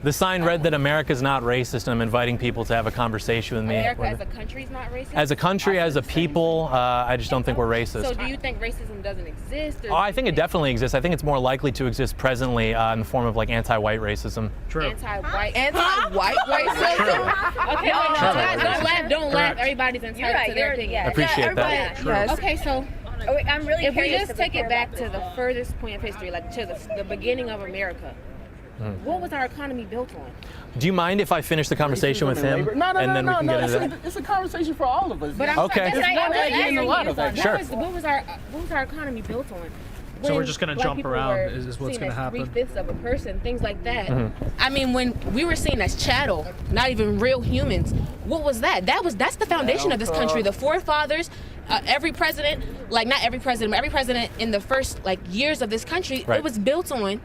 The sign read that America is not racist, and I'm inviting people to have a conversation with me. America as a country is not racist? As a country, as a people, I just don't think we're racist. So do you think racism doesn't exist? Or I think it definitely exists. I think it's more likely to exist presently in the form of anti-white racism. True. Anti-white racism? Okay, guys, don't laugh. Everybody's entitled to their opinion. I appreciate that. Yes. Okay, so I'm really if we curious just take it back to the furthest point of history, like to the beginning of America, what was our economy built on? Do you mind if I finish the conversation with him? No, and then we can get into that? It's a conversation for all of us. But I'm okay. Sure. What was our economy built on? So we're just going to jump around is what's going to happen. 3/5 of a person, things like that. I mean, when we were seen as chattel, not even real humans, what was that? That's the foundation of this country. The forefathers, every president, not every president, but every president in the first years of this country, it was built on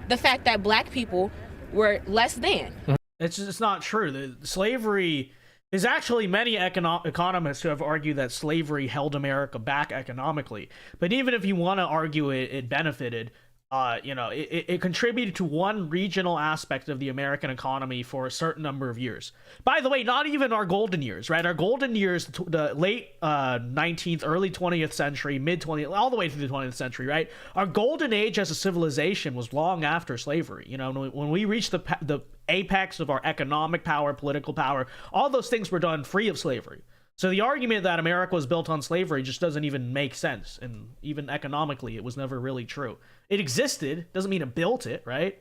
the fact that black people were less than. It's not true. The slavery is actually many economists who have argued that slavery held America back economically. But even if you want to argue it benefited, it contributed to one regional aspect of the American economy for a certain number of years. By the way, not even our golden years, right? Our golden years, the late 19th, early 20th century, mid 20th, all the way through the 20th century, right? Our golden age as a civilization was long after slavery. When we reached the apex of our economic power, political power, all those things were done free of slavery. So the argument that America was built on slavery just doesn't even make sense. And even economically, it was never really true. It existed, doesn't mean it built it, right?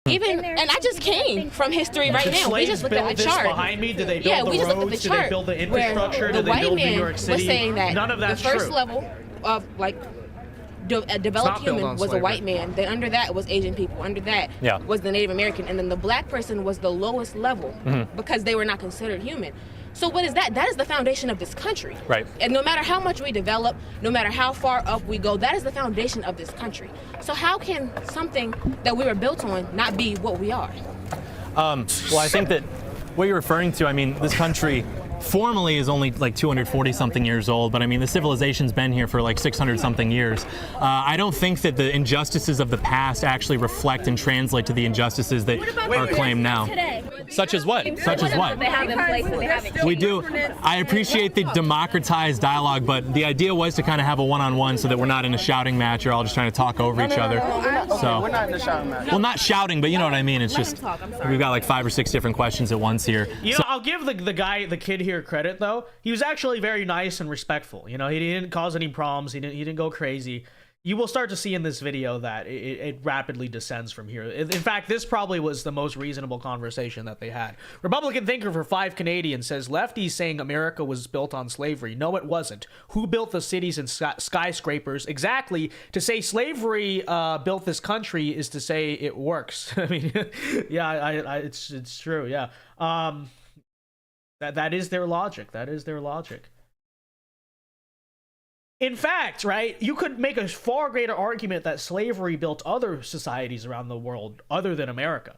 And I just came from history right now. We just looked at the chart. Behind me? Did they build the roads? Did they build the infrastructure? Did they build New York City? Was saying that none of that's the first true. level of a developed human was a white man. Then under that was Asian people. Under that was the Native American. And then the black person was the lowest level because they were not considered human. So what is that? That is the foundation of this country. Right. And no matter how much we develop, no matter how far up we go, that is the foundation of this country. So how can something that we were built on not be what we are? Well, I think that what you're referring to, this country formally is only like 240 something years old, but I mean the civilization's been here for like 600 something years. I don't think that the injustices of the past actually reflect and translate to the injustices that are claimed now. Such as what? Such as what? They have in place that they haven't. We do. I appreciate the democratized dialogue, but the idea was to kind of have a one-on-one so that we're not in a shouting match or all just trying to talk over each other. So We're not in the shouting match. well, not shouting, but you know what I mean. It's just we've got like 5 or 6 different questions at once here. You know, I'll give the kid here credit though. He was actually very nice and respectful. You know, he didn't cause any problems. He didn't go crazy. You will start to see in this video that it rapidly descends from here. In fact, this probably was the most reasonable conversation that they had. Republican thinker for 5 Canadians says lefties saying America was built on slavery. No, it wasn't. Who built the cities and skyscrapers? Exactly. To say slavery built this country is to say it works. I mean, yeah, it's true. Yeah. That is their logic. That is their logic. In fact, right, you could make a far greater argument that slavery built other societies around the world other than America.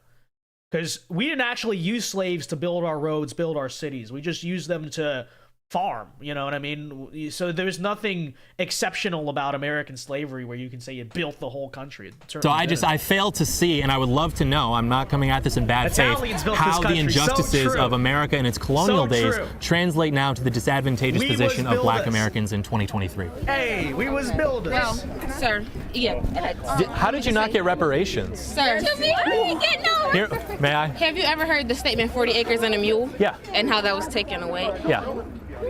Because we didn't actually use slaves to build our roads, build our cities. We just used them to farm, you know what I mean? So there's nothing exceptional about American slavery where you can say it built the whole country. So I fail to see, and I would love to know, I'm not coming at this in bad Italians faith, built how this the country. injustices So of America in its colonial days true. translate now to the disadvantageous We position was of black builders. Americans in 2023. Hey, we was builders. Well, sir, yeah. How did you not get reparations? Sir, Here, may I? have you ever heard the statement 40 acres and a mule? Yeah. And how that was taken away? Yeah.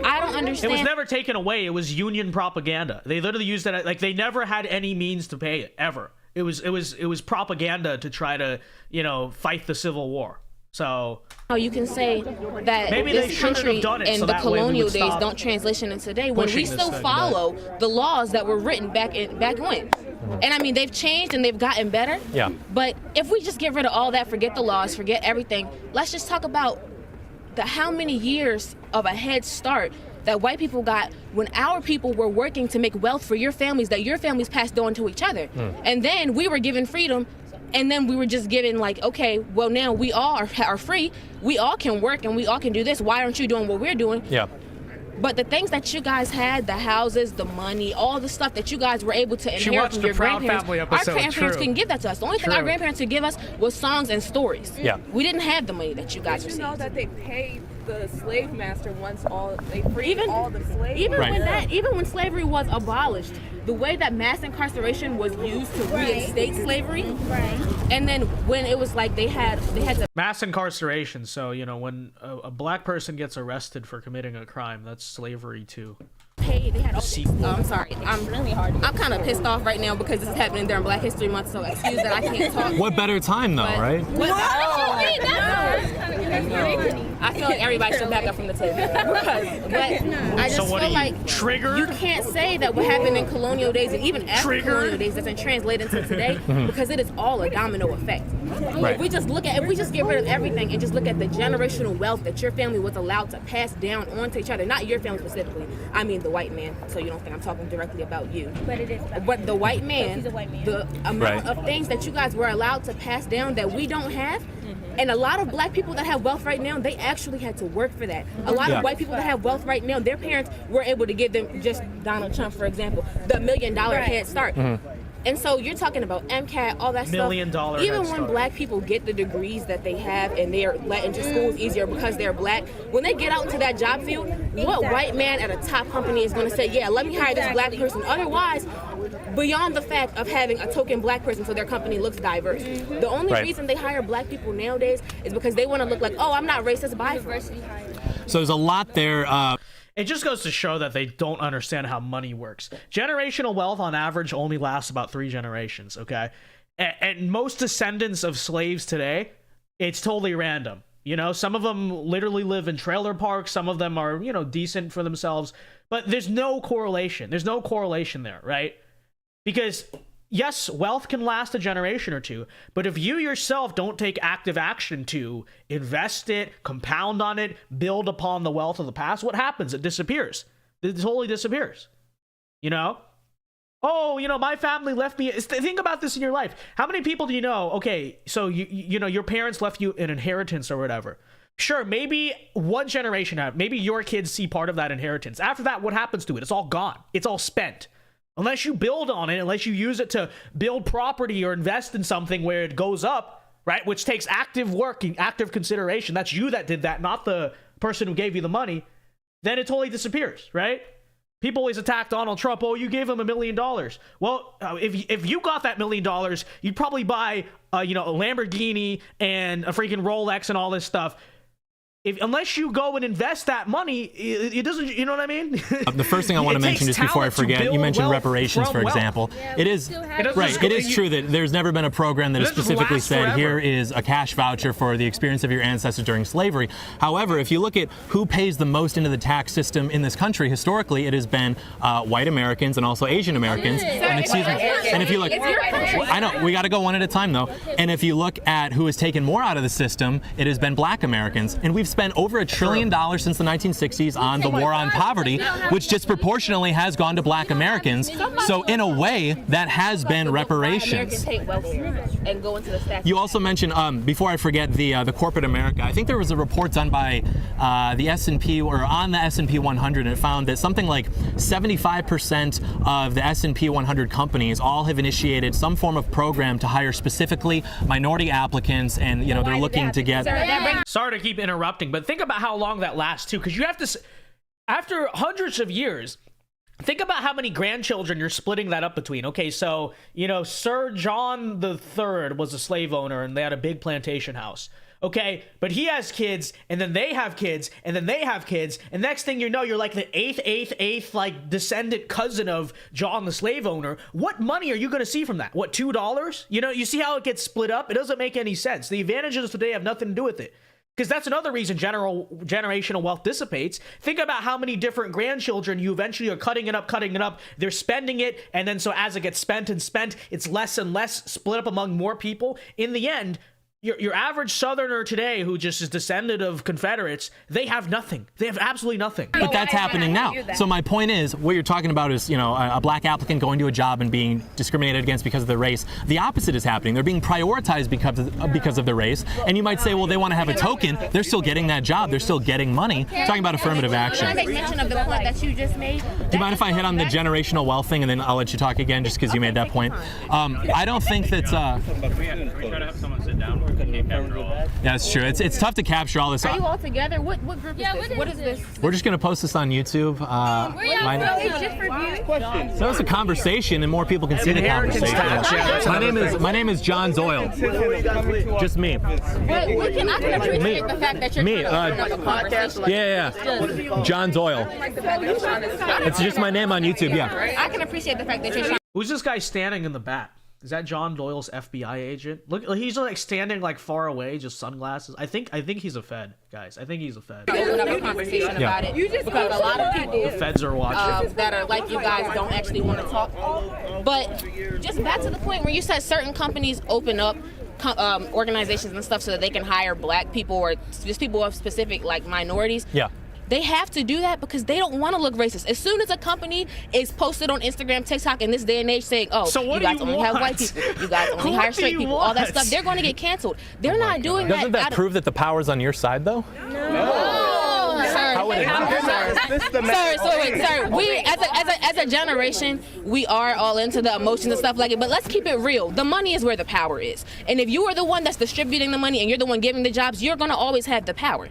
I don't It understand. was never taken away. It was Union propaganda. They literally used it like they never had any means to pay it ever. It was propaganda to try to, you know, fight the Civil War. So you can say that Maybe they this shouldn't have country done it, and so the that way we colonial would days stop don't translation into today when we pushing this still thing, follow the laws that were written back when. And I mean, they've changed and they've gotten better. Yeah. But if we just get rid of all that, forget the laws, forget everything, let's just talk about how many years of a head start that white people got when our people were working to make wealth for your families that your families passed on to each other. And then we were given freedom, and then we were just given like, okay, well now we all are free, we all can work and we all can do this, why aren't you doing what we're doing? Yeah. But the things that you guys had, the houses, the money, all the stuff that you guys were able to inherit watched from the your Proud grandparents, Family our episode, grandparents true. couldn't give that to us. The only thing True. our grandparents could give us was songs and stories. Yeah. We didn't have the money that you guys You know received. that they paid the slave master once they freed Even- all the slaves. Even when slavery was abolished, the way that mass incarceration was used to reinstate slavery, and then when it was like they had to mass incarceration. So, you know, when a black person gets arrested for committing a crime, that's slavery too. pay. They had. Sequel. I'm sorry. I'm kind of pissed off right now because this is happening during Black History Month. So excuse that I can't talk. What better time though, right? I feel like everybody should back up from the table. But I just So what feel are you, like triggered? you can't say that what happened in colonial days and even after Triggered? colonial days doesn't translate into today because it is all a domino effect. Right. If we just get rid of everything and just look at the generational wealth that your family was allowed to pass down onto each other, not your family specifically, I mean the white man, so you don't think I'm talking directly about you. But it is. But the white man, He's a white man. the amount of things that you guys were allowed to pass down that we don't have, and a lot of black people that have wealth right now, they actually had to work for that. A lot Yeah. of white people that have wealth right now, their parents were able to give them, just Donald Trump, for example, the $1 million head start. And so you're talking about MCAT, all that $1 million stuff. head Even when start. black people get the degrees that they have and they're let into schools easier because they're black, when they get out into that job field, what white man at a top company is going to say, yeah, let me hire this black person? Otherwise, beyond the fact of having a token black person so their company looks diverse, the only Right. reason they hire black people nowadays is because they want to look like, oh, I'm not racist, bye. So there's a lot there. It just goes to show that they don't understand how money works. Generational wealth on average only lasts about 3 generations, okay? And most descendants of slaves today, it's totally random. You know, some of them literally live in trailer parks. Some of them are, you know, decent for themselves. But there's no correlation. There's no correlation there, right? Because yes, wealth can last a generation or two, but if you yourself don't take active action to invest it, compound on it, build upon the wealth of the past, what happens? It disappears. It totally disappears. You know? Oh, you know, my family left me. Think about this in your life. How many people do you know? Okay, so you know, your parents left you an inheritance or whatever. Sure, maybe one generation out, maybe your kids see part of that inheritance. After that, what happens to it? It's all gone. It's all spent. Unless you build on it, unless you use it to build property or invest in something where it goes up, right? Which takes active work and active consideration. That's you that did that, not the person who gave you the money. Then it totally disappears, right? People always attack Donald Trump. Oh, you gave him $1 million. Well, if you got that $1 million, you'd probably buy, a Lamborghini and a freaking Rolex and all this stuff. Unless you go and invest that money, it doesn't, you know what I mean? The first thing I want to mention, just before I forget, you mentioned reparations, for example. It is true that there's never been a program that has specifically said, here is a cash voucher for the experience of your ancestors during slavery. However, if you look at who pays the most into the tax system in this country, historically, it has been white Americans and also Asian Americans. And if you look, I know, we got to go one at a time, though. And if you look at who has taken more out of the system, it has been black Americans. And we've spent over $1 trillion since the 1960s on the war on poverty, which disproportionately has gone to black Americans. So in a way, that has been reparations. You also mentioned, before I forget, the corporate America. I think there was a report done by the S&P, or on the S&P 100, and it found that something like 75% of the S&P 100 companies all have initiated some form of program to hire specifically minority applicants, and they're looking to get. Sorry to keep interrupting, but think about how long that lasts too, because you have to, after hundreds of years, think about how many grandchildren you're splitting that up between. Okay, so Sir John III was a slave owner, and they had a big plantation house. Okay, but he has kids, and then they have kids, and then they have kids, and next thing you know, you're like the eighth like descendant cousin of John the slave owner. What money are you going to see from that? What, $2? You see how it gets split up? It doesn't make any sense. The advantages today have nothing to do with it. Because that's another reason generational wealth dissipates. Think about how many different grandchildren you eventually are cutting it up. They're spending it, and then so as it gets spent, it's less and less split up among more people. In the end, your average Southerner today who just is descendant of Confederates, they have nothing. They have absolutely nothing. But that's happening now. So my point is, what you're talking about is, a black applicant going to a job and being discriminated against because of their race. The opposite is happening. They're being prioritized because of their race. And you might say, well, they want to have a token. They're still getting that job. They're still getting money. Talking about affirmative action. Can I make mention of the point that you just made? Do you mind if I hit on the generational wealth thing, and then I'll let you talk again, just because you made that point? I don't think that. We try to have someone sit down. Yeah, that's true. It's tough to capture all this. Are you all together? What group is this? What is this? We're just going to post this on YouTube. So it's a conversation, and more people can see the conversation. My name is John Doyle. Just me. I can appreciate the fact that you're trying to open up a conversation. Yeah. John Doyle. It's just my name on YouTube. Yeah. I can appreciate the fact that you're trying. Who's this guy standing in the back? Is that John Doyle's FBI agent? Look, he's like standing like far away, just sunglasses. I think he's a Fed, guys. I think he's a Fed. Open up a conversation about it because a lot of people, the Feds are watching, that are like you guys, don't actually want to talk. But just back to the point where you said certain companies open up organizations and stuff so that they can hire black people or just people of specific like minorities. Yeah. They have to do that because they don't want to look racist. As soon as a company is posted on Instagram, TikTok in this day and age saying, oh, you guys only have white people, you guys only hire straight people, all that stuff, they're going to get canceled. They're not doing that. Doesn't that prove that the power's on your side, though? No. How would it Sir, we as a generation, we are all into the emotions and stuff like it, but let's keep it real. The money is where the power is. And if you are the one that's distributing the money and you're the one giving the jobs, you're going to always have the power.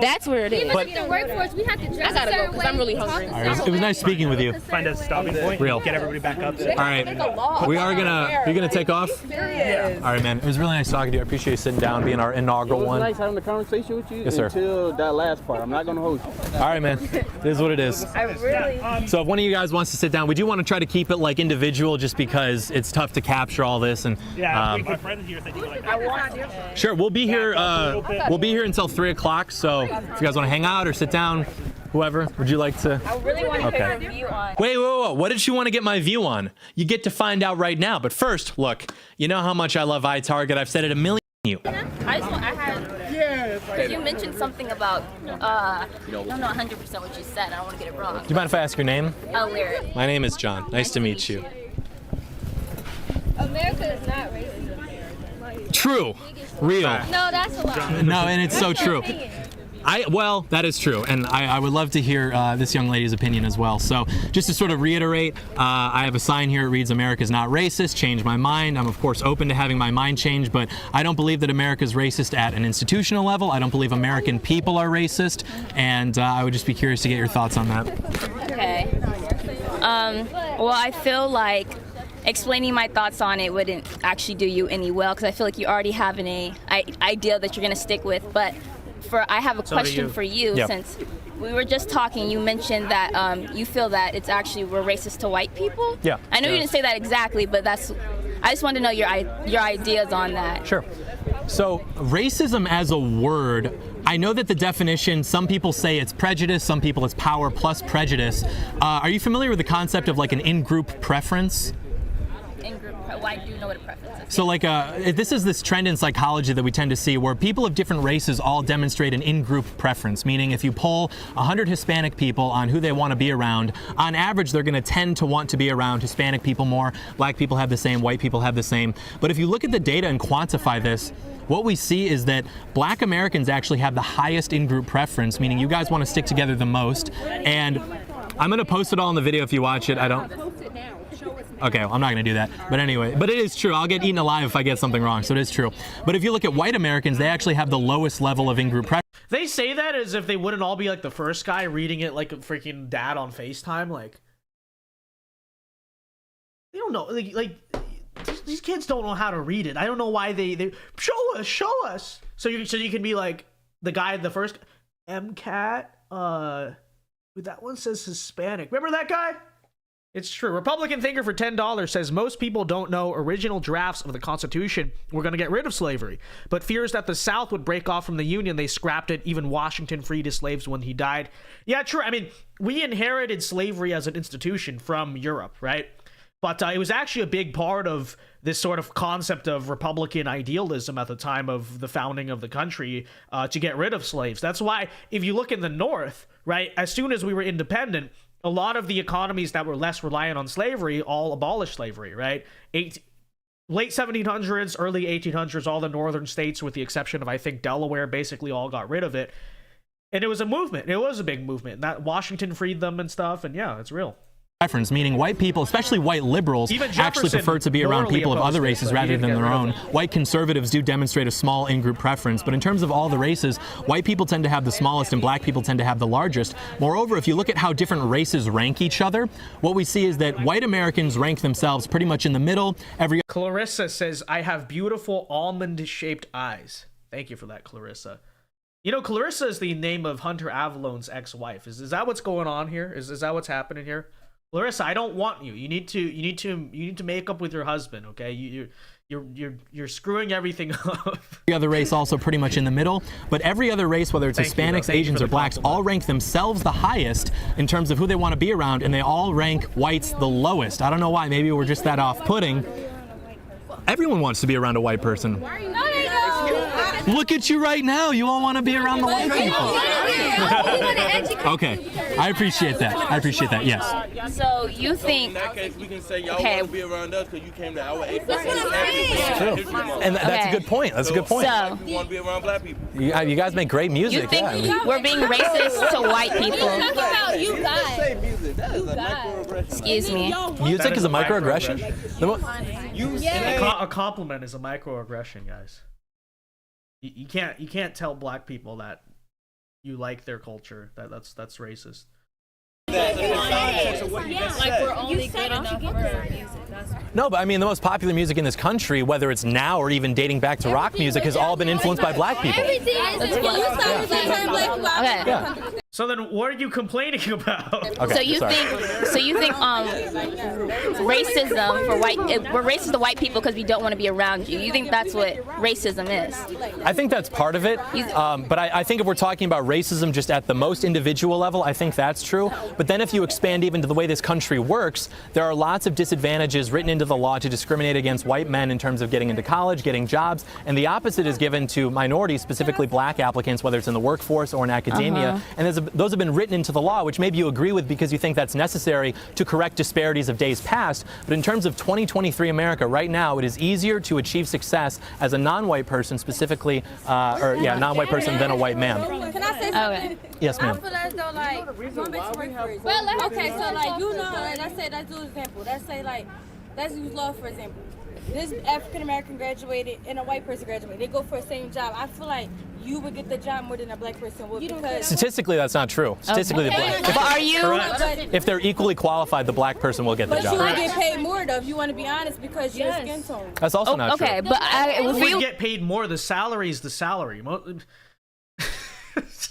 That's where it is. Even in the workforce, we have to dress I gotta go because I'm really hungry. All right, it was nice speaking with you. Find a stopping point. Real. Get everybody back up. All right. You're gonna take off? Yeah. All right, man. It was really nice talking to you. I appreciate you sitting down, being our inaugural one. It was nice having a conversation with you. Yes, sir. Until that last part. I'm not gonna hold you. All right, man. It is what it is. So if one of you guys wants to sit down, we do want to try to keep it like individual, just because it's tough to capture all this. And my friend here said you like. Sure, we'll be here. We'll be here until 3 o'clock. So if you guys want to hang out or sit down, whoever, would you like to? I really want to get your view on. Wait, what did she want to get my view on? You get to find out right now. But first, look, you know how much I love iTarget. I've said it a million times. You mentioned something about, I don't know 100% what you said. I don't want to get it wrong. Do you mind if I ask your name? Lyric. My name is John. Nice to meet you. America is not racist. True. Real. No, that's a lie. No, and it's so true. Well, that is true, and I would love to hear this young lady's opinion as well. So just to sort of reiterate, I have a sign here. It reads, America's not racist. Change my mind. I'm, of course, open to having my mind changed, but I don't believe that America's racist at an institutional level. I don't believe American people are racist, and I would just be curious to get your thoughts on that. Okay. Well, I feel like explaining my thoughts on it wouldn't actually do you any well, because I feel like you already have an idea that you're going to stick with, but I have a question for you. Yep. Since we were just talking, you mentioned that you feel that it's actually we're racist to white people. Yeah. I know you didn't say that exactly, but I just want to know your ideas on that. Sure. So racism as a word, I know that the definition, some people say it's prejudice, some people it's power plus prejudice. Are you familiar with the concept of like an in-group preference? Why do you know what a preference is? So like this is this trend in psychology that we tend to see where people of different races all demonstrate an in-group preference, meaning if you poll 100 Hispanic people on who they want to be around, on average they're going to tend to want to be around Hispanic people more. Black people have the same, white people have the same. But if you look at the data and quantify this, what we see is that Black Americans actually have the highest in-group preference, meaning you guys want to stick together the most. And I'm going to post it all in the video if you watch it. Okay, well, I'm not going to do that. But anyway, but it is true. I'll get eaten alive if I get something wrong, so it is true. But if you look at white Americans, they actually have the lowest level of in-group preference. They say that as if they wouldn't all be like the first guy reading it like a freaking dad on FaceTime. Like, they don't know. Like these kids don't know how to read it. I don't know why they show us. So you can be like the guy, the first MCAT. That one says Hispanic. Remember that guy? It's true. Republican thinker for $10 says most people don't know original drafts of the Constitution were going to get rid of slavery, but fears that the South would break off from the Union. They scrapped it. Even Washington freed his slaves when he died. Yeah, true. I mean, we inherited slavery as an institution from Europe, right? But it was actually a big part of this sort of concept of Republican idealism at the time of the founding of the country to get rid of slaves. That's why if you look in the North, right, as soon as we were independent, a lot of the economies that were less reliant on slavery all abolished slavery, right? Late 1700s, early 1800s, all the northern states, with the exception of, I think, Delaware, basically all got rid of it. And it was a movement. It was a big movement. That Washington freed them and stuff, and yeah, it's real. Preference, meaning white people, especially white liberals, actually prefer to be around people of other races rather than their own. White conservatives do demonstrate a small in-group preference, but in terms of all the races, white people tend to have the smallest and black people tend to have the largest. Moreover, if you look at how different races rank each other, what we see is that white Americans rank themselves pretty much in the middle. Clarissa says, I have beautiful almond-shaped eyes. Thank you for that, Clarissa. You know, Clarissa is the name of Hunter Avalon's ex-wife. Is that what's going on here? Is that what's happening here? Larissa, I don't want you. You need to make up with your husband, okay? You're screwing everything up. Every other race also pretty much in the middle, but every other race, whether it's Hispanics, Asians, or blacks, all rank themselves the highest in terms of who they want to be around, and they all rank whites the lowest. I don't know why. Maybe we're just that off-putting. Everyone wants to be around a white person. No, they don't. Look at you right now. You all want to be around the white people. Okay, I appreciate that. Yes. So you think? In that case, we can say y'all Okay. want to be around us because you came to our age. And that's a good point. That's a good point. So You want to be around black people. You guys make great music. you think yeah. we're being racist to white people? Talk about you guys. Say music. That is a microaggression. Excuse me. Music is a microaggression. A compliment is a microaggression, guys. You can't tell black people that you like their culture. That's racist. Like we're only good enough for music. No, but I mean, the most popular music in this country, whether it's now or even dating back to rock music, has all been influenced by black people. Everything is Yeah. So then, what are you complaining about? Okay, So you think racism for white? We're racist to white people because we don't want to be around you. You think that's what racism is? I think that's part of it, but I think if we're talking about racism just at the most individual level, I think that's true. But then if you expand even to the way this country works, there are lots of disadvantages written into the law to discriminate against white men in terms of getting into college, getting jobs, and the opposite is given to minorities, specifically black applicants, whether it's in the workforce or in academia. And there's a those have been written into the law, which maybe you agree with because you think that's necessary to correct disparities of days past. But in terms of 2023 America, right now, it is easier to achieve success as a non-white person, specifically, non-white person than a white man. Can I say something? Okay. Yes, ma'am. I feel as though, like, okay, so, like, you know, let's do an example. Let's use law, for example. This African-American graduated and a white person graduated. They go for the same job. I feel like you would get the job more than a black person would because... Statistically, that's not true. Statistically, if they're equally qualified, the black person will get the job. But you would get paid more, though, if you want to be honest, because your skin tone. That's also not true. Okay, but we get paid more. The salary is the salary.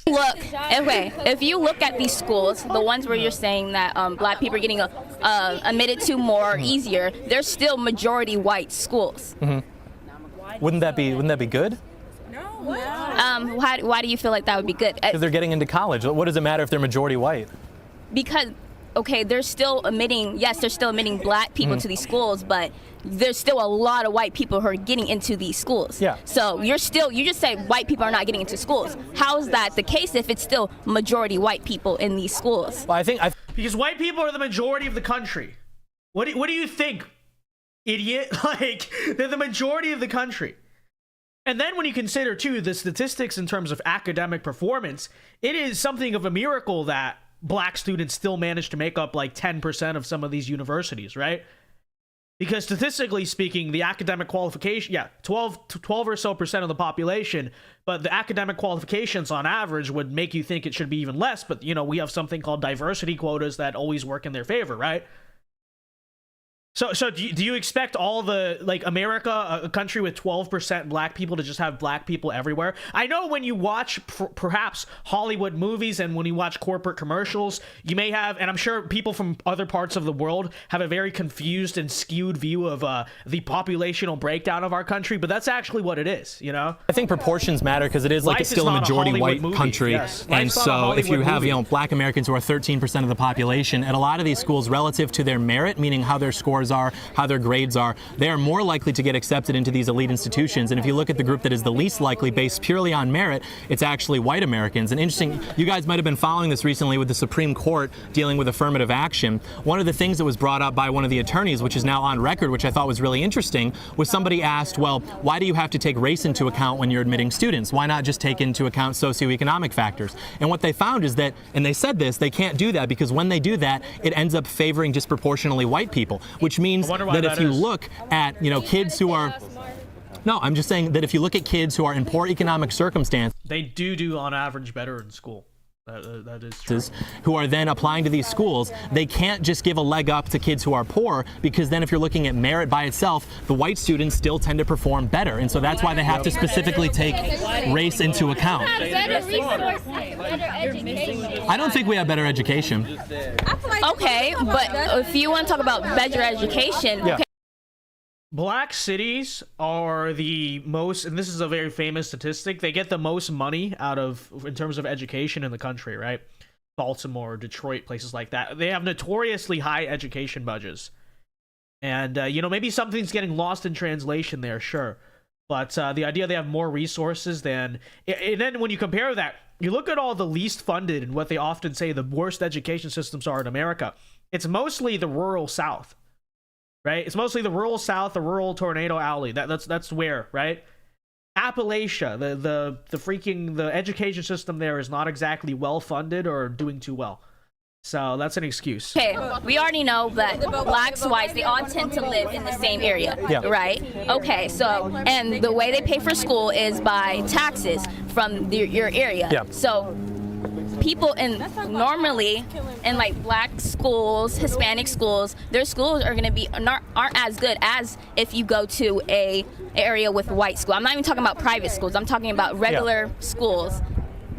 Look, okay, if you look at these schools, the ones where you're saying that black people are getting admitted to more easier, they're still majority white schools. Mm-hmm. Wouldn't that be good? No. Why do you feel like that would be good? Because they're getting into college. What does it matter if they're majority white? Because, okay, they're still admitting black people to these schools, but there's still a lot of white people who are getting into these schools. Yeah. So you just say white people are not getting into schools. How is that the case if it's still majority white people in these schools? Well, because white people are the majority of the country. What do you think, idiot? Like, they're the majority of the country. And then when you consider, too, the statistics in terms of academic performance, it is something of a miracle that black students still manage to make up like 10% of some of these universities, right? Because statistically speaking, the academic qualification, 12 or so % of the population, but the academic qualifications on average would make you think it should be even less. But, you know, we have something called diversity quotas that always work in their favor, right? So do you expect all the, like, America, a country with 12% black people, to just have black people everywhere? I know when you watch perhaps Hollywood movies and when you watch corporate commercials, you may have, and I'm sure people from other parts of the world have a very confused and skewed view of the populational breakdown of our country, but that's actually what it is, you know? I think proportions matter because it is like it's still a majority white country. Yes. And so if you have, black Americans who are 13% of the population, at a lot of these schools, relative to their merit, meaning how their scores are, how their grades are, they are more likely to get accepted into these elite institutions. And if you look at the group that is the least likely based purely on merit, it's actually white Americans. And interesting, you guys might have been following this recently with the Supreme Court dealing with affirmative action. One of the things that was brought up by one of the attorneys, which is now on record, which I thought was really interesting, was somebody asked, well, why do you have to take race into account when you're admitting students? Why not just take into account socioeconomic factors? And what they found is that, and they said this, they can't do that because when they do that, it ends up favoring disproportionately white people, which means that if you look at, kids who are... No, I'm just saying that if you look at kids who are in poor economic circumstances... They do on average better in school. That is true. Who are then applying to these schools, they can't just give a leg up to kids who are poor, because then if you're looking at merit by itself, the white students still tend to perform better. And so that's why they have to specifically take race into account. Better resources, better education. I don't think we have better education. Okay, but if you want to talk about better education... Yeah. Okay. Black cities are the most, and this is a very famous statistic, they get the most money in terms of education in the country, right? Baltimore, Detroit, places like that. They have notoriously high education budgets. And, maybe something's getting lost in translation there, sure. But the idea they have more resources than... And then when you compare that, you look at all the least funded and what they often say the worst education systems are in America. It's mostly the rural South. Right? It's mostly the rural South, the rural Tornado Alley. That's where, right? Appalachia, the education system there is not exactly well funded or doing too well. So that's an excuse. Okay, we already know that blacks, whites, they all tend to live in the same area, right? Okay, so, and the way they pay for school is by taxes from your area. Yeah. So people normally in like black schools, Hispanic schools, their schools are going to be aren't as good as if you go to a area with white school. I'm not even talking about private schools. I'm talking about regular schools.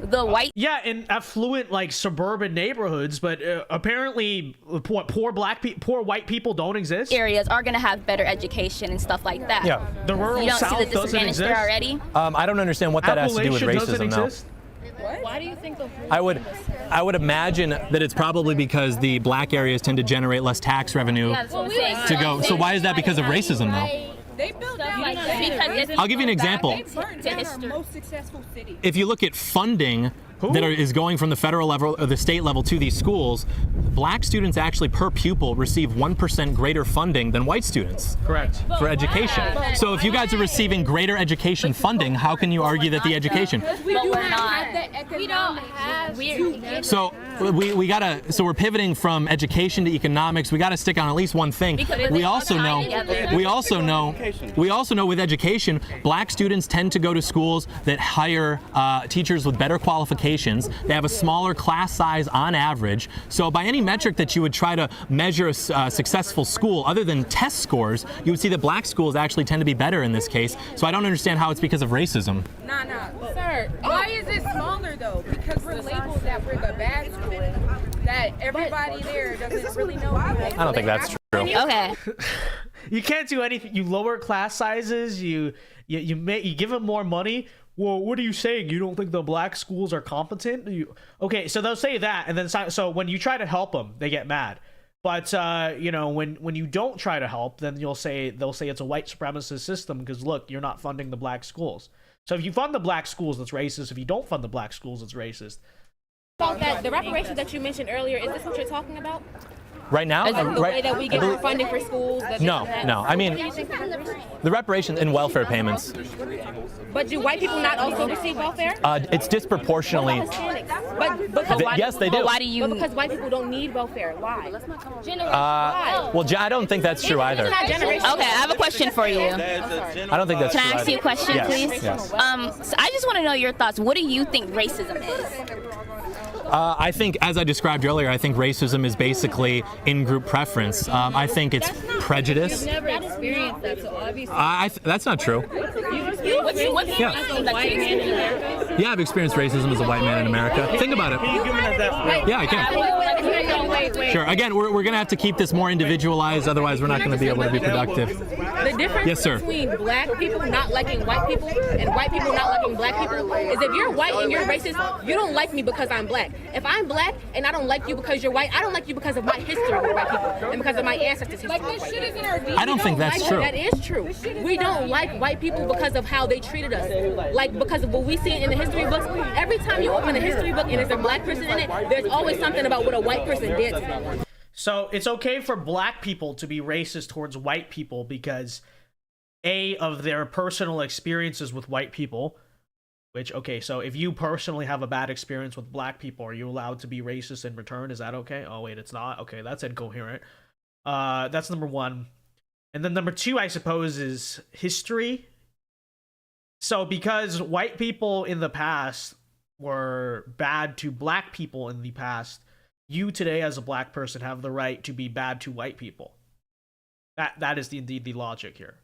The white in affluent like suburban neighborhoods, but apparently poor white people don't exist. Areas are going to have better education and stuff like that. Yeah, the rural South see the doesn't there already. I don't understand what that has to do with racism now. Why do you think the I would imagine that it's probably because the black areas tend to generate less tax revenue to go. So why is that because of racism though? They built out I'll give you an example. most successful city. If you look at funding is going from the federal level or the state level to these schools, black students actually per pupil receive 1% greater funding than white students. Correct. For education. So if you guys are receiving greater education funding, how can you argue that the education? But we're not. We don't have So we gotta. So we're pivoting from education to economics. We gotta stick on at least one thing. We also know with education, black students tend to go to schools that hire teachers with better qualifications. They have a smaller class size on average. So by any metric that you would try to measure a successful school, other than test scores, you would see that black schools actually tend to be better in this case. So I don't understand how it's because of racism. Nah, sir. Why is it smaller though? Because we're labeled that we're the bad school. That everybody there doesn't really know. I don't think that's true. Okay. You can't do anything. You lower class sizes. You give them more money. Well, what are you saying? You don't think the black schools are competent? Okay, so they'll say that, and then so when you try to help them, they get mad. But when you don't try to help, then they'll say it's a white supremacist system because look, you're not funding the black schools. So if you fund the black schools, that's racist. If you don't fund the black schools, it's racist. About that, the reparations that you mentioned earlier, is this what you're talking about? Right now, Is it the way that we get our funding for schools? No. I mean, the reparations and welfare payments. But do white people not also receive welfare? It's disproportionately. Yes, they do. But why do you? But because white people don't need welfare. Why? Well, I don't think that's true either. Okay, I have a question for you. I don't think that's true. Can I ask you a question, please? Yes. So I just want to know your thoughts. What do you think racism is? I think, as I described earlier, I think racism is basically in-group preference. I think it's prejudice. You've never experienced that, so obviously. That's not true. Yeah, I've experienced racism as a white man in America. Think about it. Yeah, I can. Wait. Sure. Again, we're going to have to keep this more individualized, otherwise we're not going to be able to be productive. The difference between black people not liking white people and white people not liking black people is if you're white and you're racist, you don't like me because I'm black. If I'm black and I don't like you because you're white, I don't like you because of my history with white people and because of my ancestors' history with white people. I don't think that's true. That is true. We don't like white people because of how they treated us. Like, because of what we see in the history books, every time you open a history book and there's a black person in it, there's always something about what a white person did to them. So it's okay for black people to be racist towards white people because of their personal experiences with white people. Which, okay, so if you personally have a bad experience with black people, are you allowed to be racist in return? Is that okay? Oh, wait, it's not? Okay, that's incoherent. That's number one. And then number two, I suppose, is history. So because white people in the past were bad to black people in the past, you today as a black person have the right to be bad to white people. That is indeed the logic here.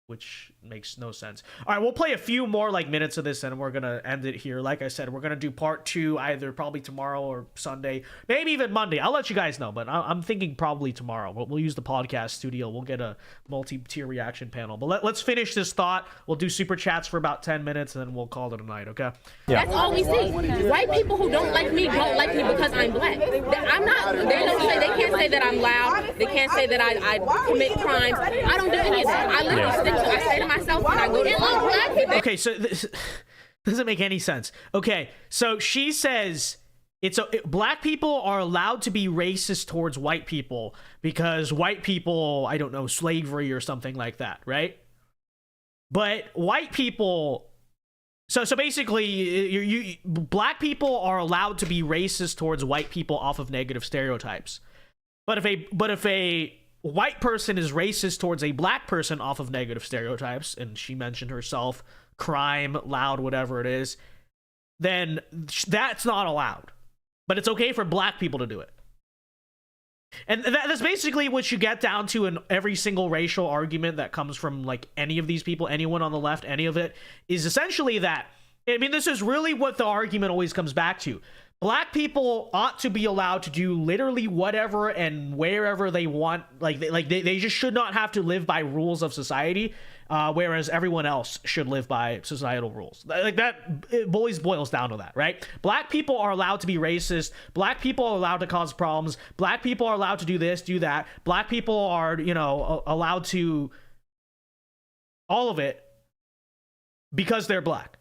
Which makes no sense. All right, we'll play a few more minutes of this and we're gonna end it here. Like I said, we're gonna do part 2 either probably tomorrow or Sunday, maybe even Monday. I'll let you guys know, but I'm thinking probably tomorrow. We'll use the podcast studio. We'll get a multi-tier reaction panel. But let's finish this thought. We'll do super chats for about 10 minutes and then we'll call it a night. Okay? Yeah. That's all we see. White people who don't like me because I'm black. I'm not. They can't say that I'm loud. They can't say that I commit crimes. I don't do any of that. I literally stick. I say to myself when I go to black people. Okay, so this doesn't make any sense. Okay, so she says black people are allowed to be racist towards white people because white people, I don't know, slavery or something like that, right? But white people, so basically, black people are allowed to be racist towards white people off of negative stereotypes. But if a white person is racist towards a black person off of negative stereotypes, and she mentioned herself, crime, loud, whatever it is, then that's not allowed. But it's okay for black people to do it. And that's basically what you get down to in every single racial argument that comes from any of these people, anyone on the left, any of it, is essentially that. I mean, this is really what the argument always comes back to. Black people ought to be allowed to do literally whatever and wherever they want. They just should not have to live by rules of society, whereas everyone else should live by societal rules. It always boils down to that, right? Black people are allowed to be racist. Black people are allowed to cause problems. Black people are allowed to do this, do that. Black people are, allowed to all of it because they're black.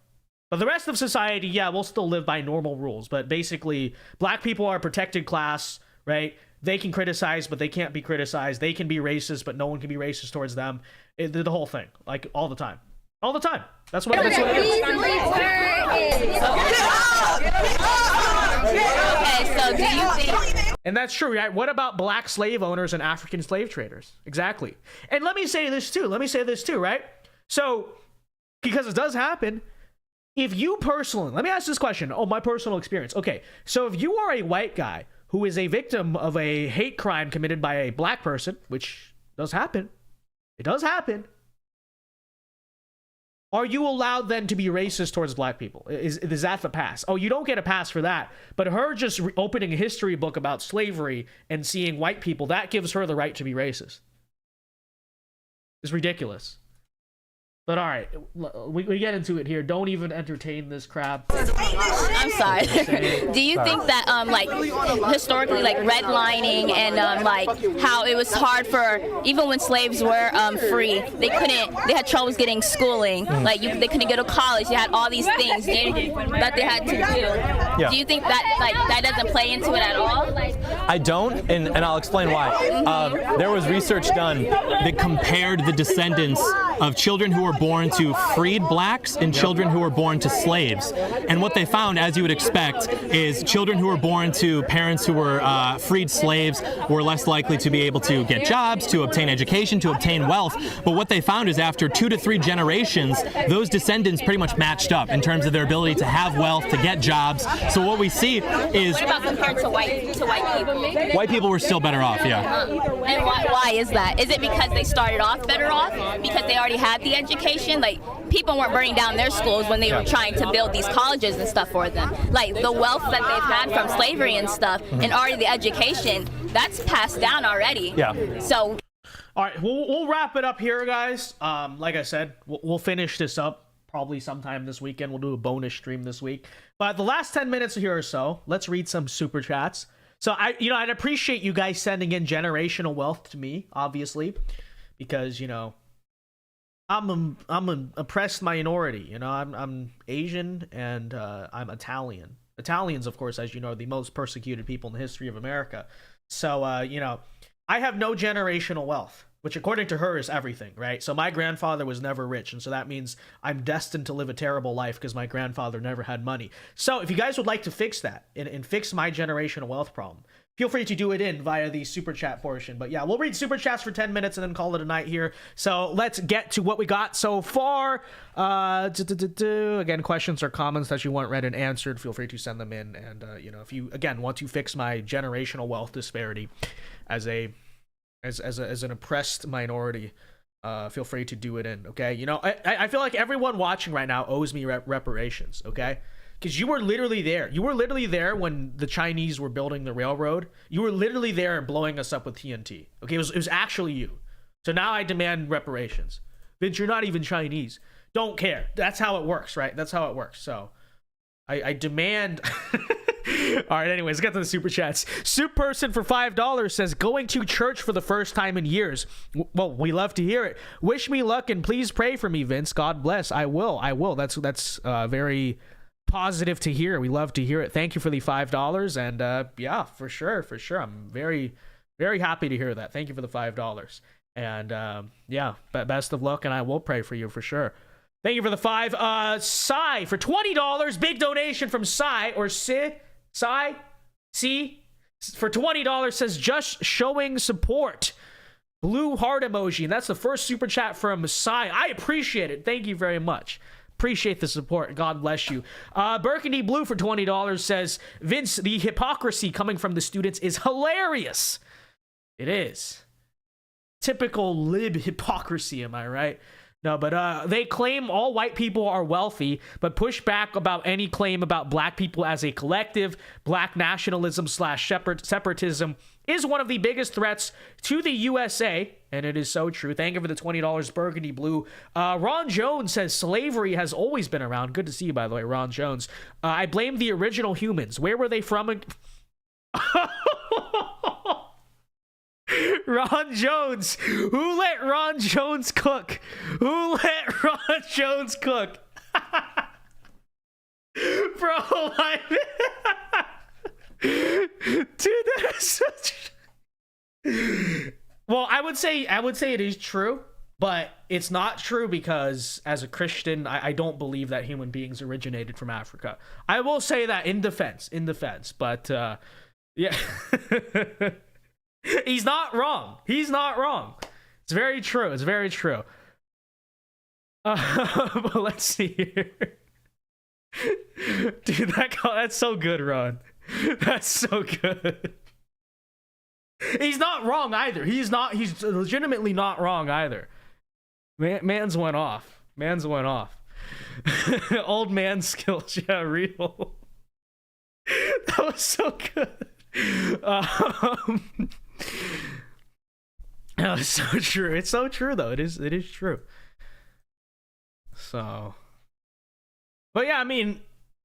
But the rest of society, yeah, we'll still live by normal rules. But basically, black people are a protected class, right? They can criticize, but they can't be criticized. They can be racist, but no one can be racist towards them. The whole thing, like all the time. All the time. That's what it is. Okay, so do you think... And that's true, right? What about black slave owners and African slave traders? Exactly. And let me say this too, right? So, because it does happen, if you personally, let me ask this question. Oh, my personal experience. Okay, so if you are a white guy who is a victim of a hate crime committed by a black person, which does happen, it does happen, are you allowed then to be racist towards black people? Is that the pass? Oh, you don't get a pass for that. But her just opening a history book about slavery and seeing white people, that gives her the right to be racist. It's ridiculous. But all right, we get into it here. Don't even entertain this crap. I'm sorry. Do you think that like historically, like redlining and like how it was hard for, even when slaves were free, they had troubles getting schooling. Like they couldn't go to college. They had all these things that they had to do. Yeah. Do you think that that doesn't play into it at all? I don't, and I'll explain why. There was research done that compared the descendants of children who were born to freed blacks and children who were born to slaves. And what they found, as you would expect, is children who were born to parents who were freed slaves were less likely to be able to get jobs, to obtain education, to obtain wealth. But what they found is after 2 to 3 generations, those descendants pretty much matched up in terms of their ability to have wealth, to get jobs. So what we see is... What about compared to white people? White people were still better off, yeah. And why is that? Is it because they started off better off? Because they already had the education? Like, people weren't burning down their schools when they were trying to build these colleges and stuff for them. Like, the wealth that they've had from slavery and stuff, and already the education, that's passed down already. Yeah. So... All right, we'll wrap it up here, guys. Like I said, we'll finish this up probably sometime this weekend. We'll do a bonus stream this week. But the last 10 minutes here or so, let's read some super chats. So I'd appreciate you guys sending in generational wealth to me, obviously, because I'm an oppressed minority. I'm Asian and I'm Italian. Italians, of course, as you know, are the most persecuted people in the history of America. So I have no generational wealth, which according to her is everything, right? So my grandfather was never rich, and so that means I'm destined to live a terrible life because my grandfather never had money. So if you guys would like to fix that and fix my generational wealth problem, feel free to do it in via the super chat portion. But yeah, we'll read super chats for 10 minutes and then call it a night here. So let's get to what we got so far. Again, questions or comments that you want read and answered, feel free to send them in. And if you again want to fix my generational wealth disparity as an oppressed minority, feel free to do it in. Okay, I feel like everyone watching right now owes me reparations. Okay. Because you were literally there. You were literally there when the Chinese were building the railroad. You were literally there blowing us up with TNT. Okay, it was actually you. So now I demand reparations. Vince, you're not even Chinese. Don't care. That's how it works, right? That's how it works. So I demand... All right, anyways, get to the super chats. Soup Person for $5 says, going to church for the first time in years. Well, we love to hear it. Wish me luck and please pray for me, Vince. God bless. I will. That's very... positive to hear. We love to hear it. Thank you for the $5, and yeah, for sure I'm very, very happy to hear that. Thank you for the $5, and yeah, best of luck, and I will pray for you for sure. Thank you for the $5. Sai for $20, big donation from Sai or C for $20 says just showing support. Blue heart emoji, and that's the first super chat from Sai. I appreciate it. Thank you very much. Appreciate the support. God bless you. Burgundy Blue for $20 says, Vince, the hypocrisy coming from the students is hilarious. It is. Typical lib hypocrisy, am I right? No, but they claim all white people are wealthy, but push back about any claim about black people as a collective. Black nationalism / separatism is one of the biggest threats to the USA, and it is so true. Thank you for the $20, Burgundy Blue. Ron Jones says slavery has always been around. Good to see you, by the way, Ron Jones. I blame the original humans. Where were they from? Ron Jones. Who let Ron Jones cook? Who let Ron Jones cook? Bro, dude, that is such. Well, I would say it is true, but it's not true because as a Christian, I don't believe that human beings originated from Africa. I will say that in defense, but yeah. He's not wrong. It's very true. But let's see here. Dude, that's so good, Ron. That's so good. He's not wrong either. He's legitimately not wrong either. Man's went off. Old man skills, yeah, real. That was so good. No, it's so true. It's so true, though. It is true. So, but yeah, I mean,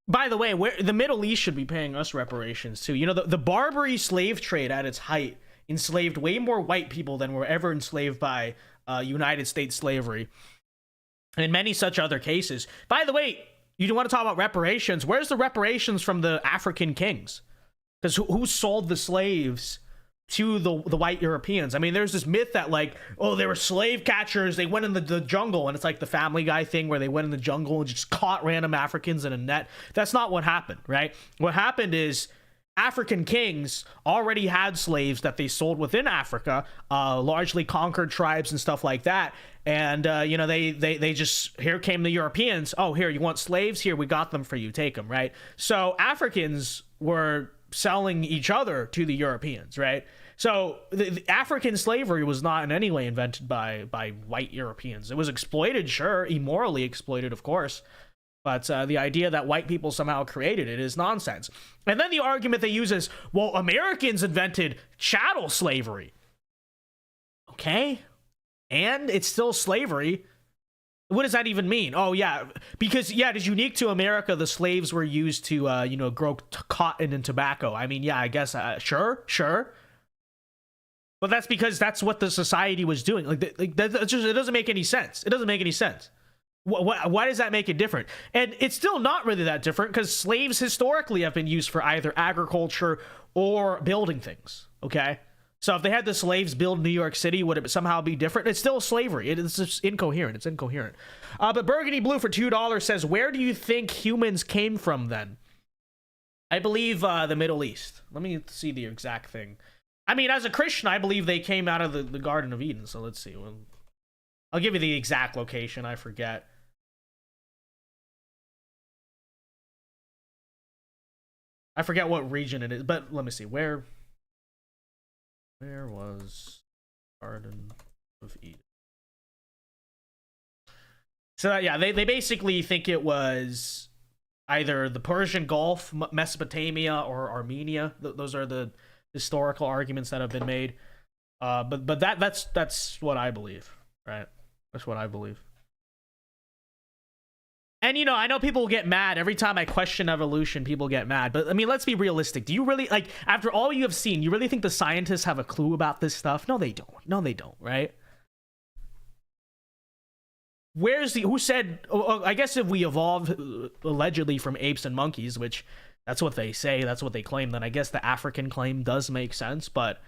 by the way, the Middle East should be paying us reparations too. You know, the Barbary slave trade at its height enslaved way more white people than were ever enslaved by United States slavery, and in many such other cases. By the way, you want to talk about reparations? Where's the reparations from the African kings? Because who sold the slaves to the white Europeans? I mean, there's this myth that, like, oh, they were slave catchers, they went in the jungle, and it's like the Family Guy thing where they went in the jungle and just caught random Africans in a net. That's not what happened, right? What happened is African kings already had slaves that they sold within Africa, largely conquered tribes and stuff like that. And you know, they just, here came the Europeans. Oh, here, you want slaves? Here, we got them for you. Take them, right? So Africans were selling each other to the Europeans, right? So the African slavery was not in any way invented by white Europeans. It was exploited, sure, immorally exploited, of course. But the idea that white people somehow created it is nonsense. And then the argument they use is, well, Americans invented chattel slavery. Okay. And it's still slavery. What does that even mean? Oh, yeah. Because, yeah, it is unique to America. The slaves were used to, you know, grow cotton and tobacco. I mean, yeah, I guess, sure. But that's because that's what the society was doing. Like that just, it doesn't make any sense. Why does that make it different? And it's still not really that different because slaves historically have been used for either agriculture or building things, okay? So if they had the slaves build New York City, would it somehow be different? It's still slavery. It's just incoherent. But Burgundy Blue for $2 says, where do you think humans came from then? I believe the Middle East. Let me see the exact thing. I mean, as a Christian, I believe they came out of the Garden of Eden. So let's see. Well, I'll give you the exact location. I forget. I forget what region it is, but let me see. Where was Garden of Eden? So yeah, they basically think it was either the Persian Gulf, Mesopotamia, or Armenia. Those are the historical arguments that have been made. But that's what I believe, right? That's what I believe. And, you know, I know people get mad every time I question evolution. People get mad, but I mean, let's be realistic. Do you really, like, after all you have seen, you really think the scientists have a clue about this stuff? No, they don't, right? Who said, I guess if we evolved allegedly from apes and monkeys, which that's what they say, that's what they claim, then I guess the African claim does make sense, but,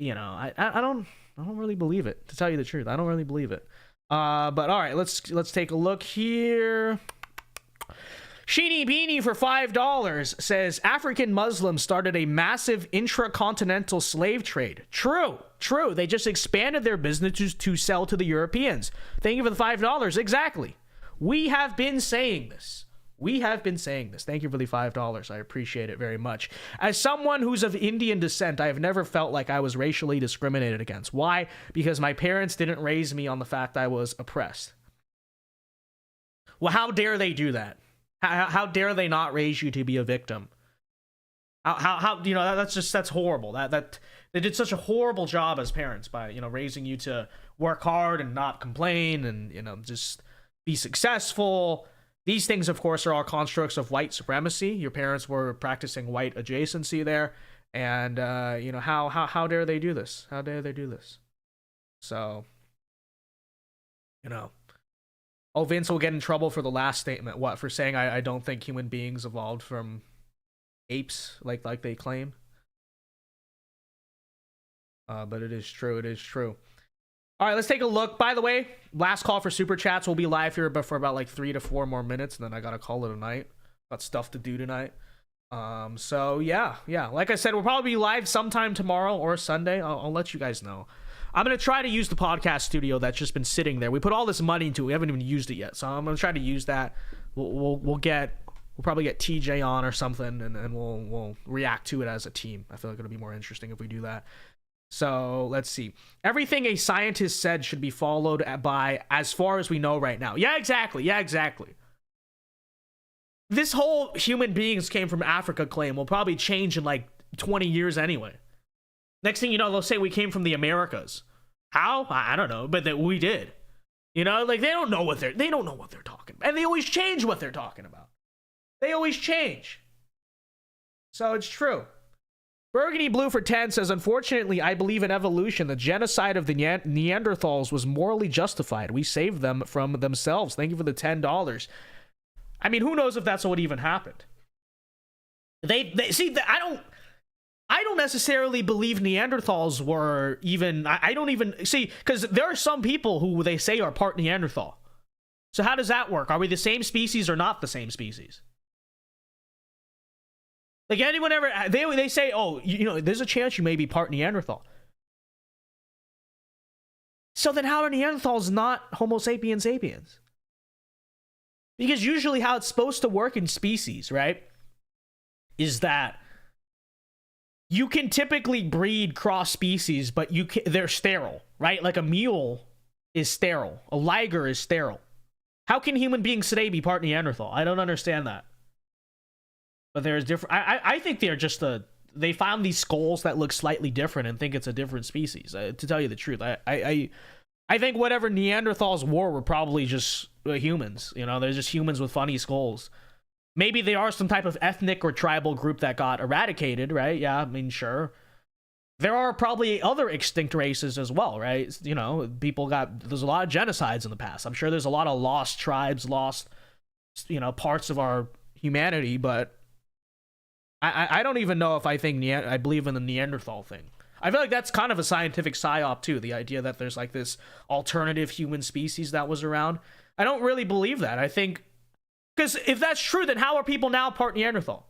you know, I don't really believe it, to tell you the truth. I don't really believe it. But all right, let's take a look here. Sheeny Beanie for $5 says African Muslims started a massive intracontinental slave trade. True. They just expanded their businesses to sell to the Europeans. Thank you for the $5. Exactly. We have been saying this. Thank you for the $5. I appreciate it very much. As someone who's of Indian descent, I have never felt like I was racially discriminated against. Why? Because my parents didn't raise me on the fact I was oppressed. Well, how dare they do that? How dare they not raise you to be a victim? How you know, that's horrible. That they did such a horrible job as parents by, you know, raising you to work hard and not complain and, you know, just be successful. These things, of course, are all constructs of white supremacy. Your parents were practicing white adjacency there, and you know, how dare they do this? How dare they do this? So, you know, Oh, Vince will get in trouble for the last statement. What, for saying I don't think human beings evolved from apes like they claim? But it is true. It is true. All right, let's take a look. By the way, last call for super chats. We'll be live here but for about like 3 to 4 more minutes, and then I gotta call it a night. Got stuff to do tonight. So yeah. Like I said, we'll probably be live sometime tomorrow or Sunday. I'll let you guys know. I'm gonna try to use the podcast studio that's just been sitting there. We put all this money into it. We haven't even used it yet, so I'm gonna try to use that. We'll probably get TJ on or something, and we'll react to it as a team. I feel like it'll be more interesting if we do that. So let's see. Everything a scientist said should be followed by, as far as we know right now. Yeah, exactly. This whole human beings came from Africa claim will probably change in like 20 years anyway. Next thing you know, they'll say we came from the Americas. How? I don't know, but that we did. You know, like they don't know what they're talking about. And they always change what they're talking about. They always change. So it's true. Burgundy Blue for 10 says, unfortunately, I believe in evolution. The genocide of the Neanderthals was morally justified. We saved them from themselves. Thank you for the $10. I mean, who knows if that's what even happened? They see, I don't necessarily believe Neanderthals were even, I don't even, see, because there are some people who they say are part Neanderthal. So how does that work? Are we the same species or not the same species? Like anyone ever, they say, oh, you know, there's a chance you may be part Neanderthal. So then how are Neanderthals not Homo sapiens sapiens? Because usually how it's supposed to work in species, right, is that you can typically breed cross species, but they're sterile, right? Like a mule is sterile. A liger is sterile. How can human beings today be part Neanderthal? I don't understand that. But there's different. I think they're just they found these skulls that look slightly different and think it's a different species. To tell you the truth, I think whatever Neanderthals were probably just humans. You know, they're just humans with funny skulls. Maybe they are some type of ethnic or tribal group that got eradicated, right? Yeah, I mean, sure. There are probably other extinct races as well, right? You know, there's a lot of genocides in the past. I'm sure there's a lot of lost tribes, lost, you know, parts of our humanity, but I don't even know if I believe in the Neanderthal thing. I feel like that's kind of a scientific psyop too, the idea that there's like this alternative human species that was around. I don't really believe that. I think, because if that's true, then how are people now part Neanderthal?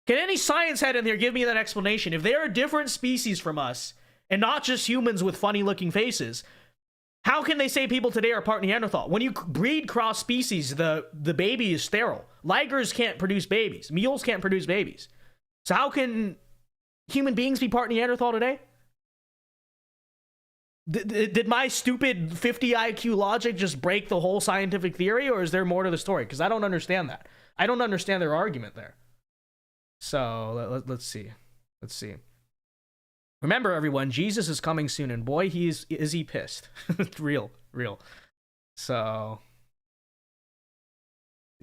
Can any science head in there give me that explanation? If they are a different species from us, and not just humans with funny looking faces, how can they say people today are part Neanderthal? When you breed cross species, the baby is sterile. Ligers can't produce babies. Mules can't produce babies. So how can human beings be part Neanderthal today? Did my stupid 50 IQ logic just break the whole scientific theory, or is there more to the story? Because I don't understand that. I don't understand their argument there. So let's see. Remember, everyone, Jesus is coming soon, and boy, is he pissed. real. So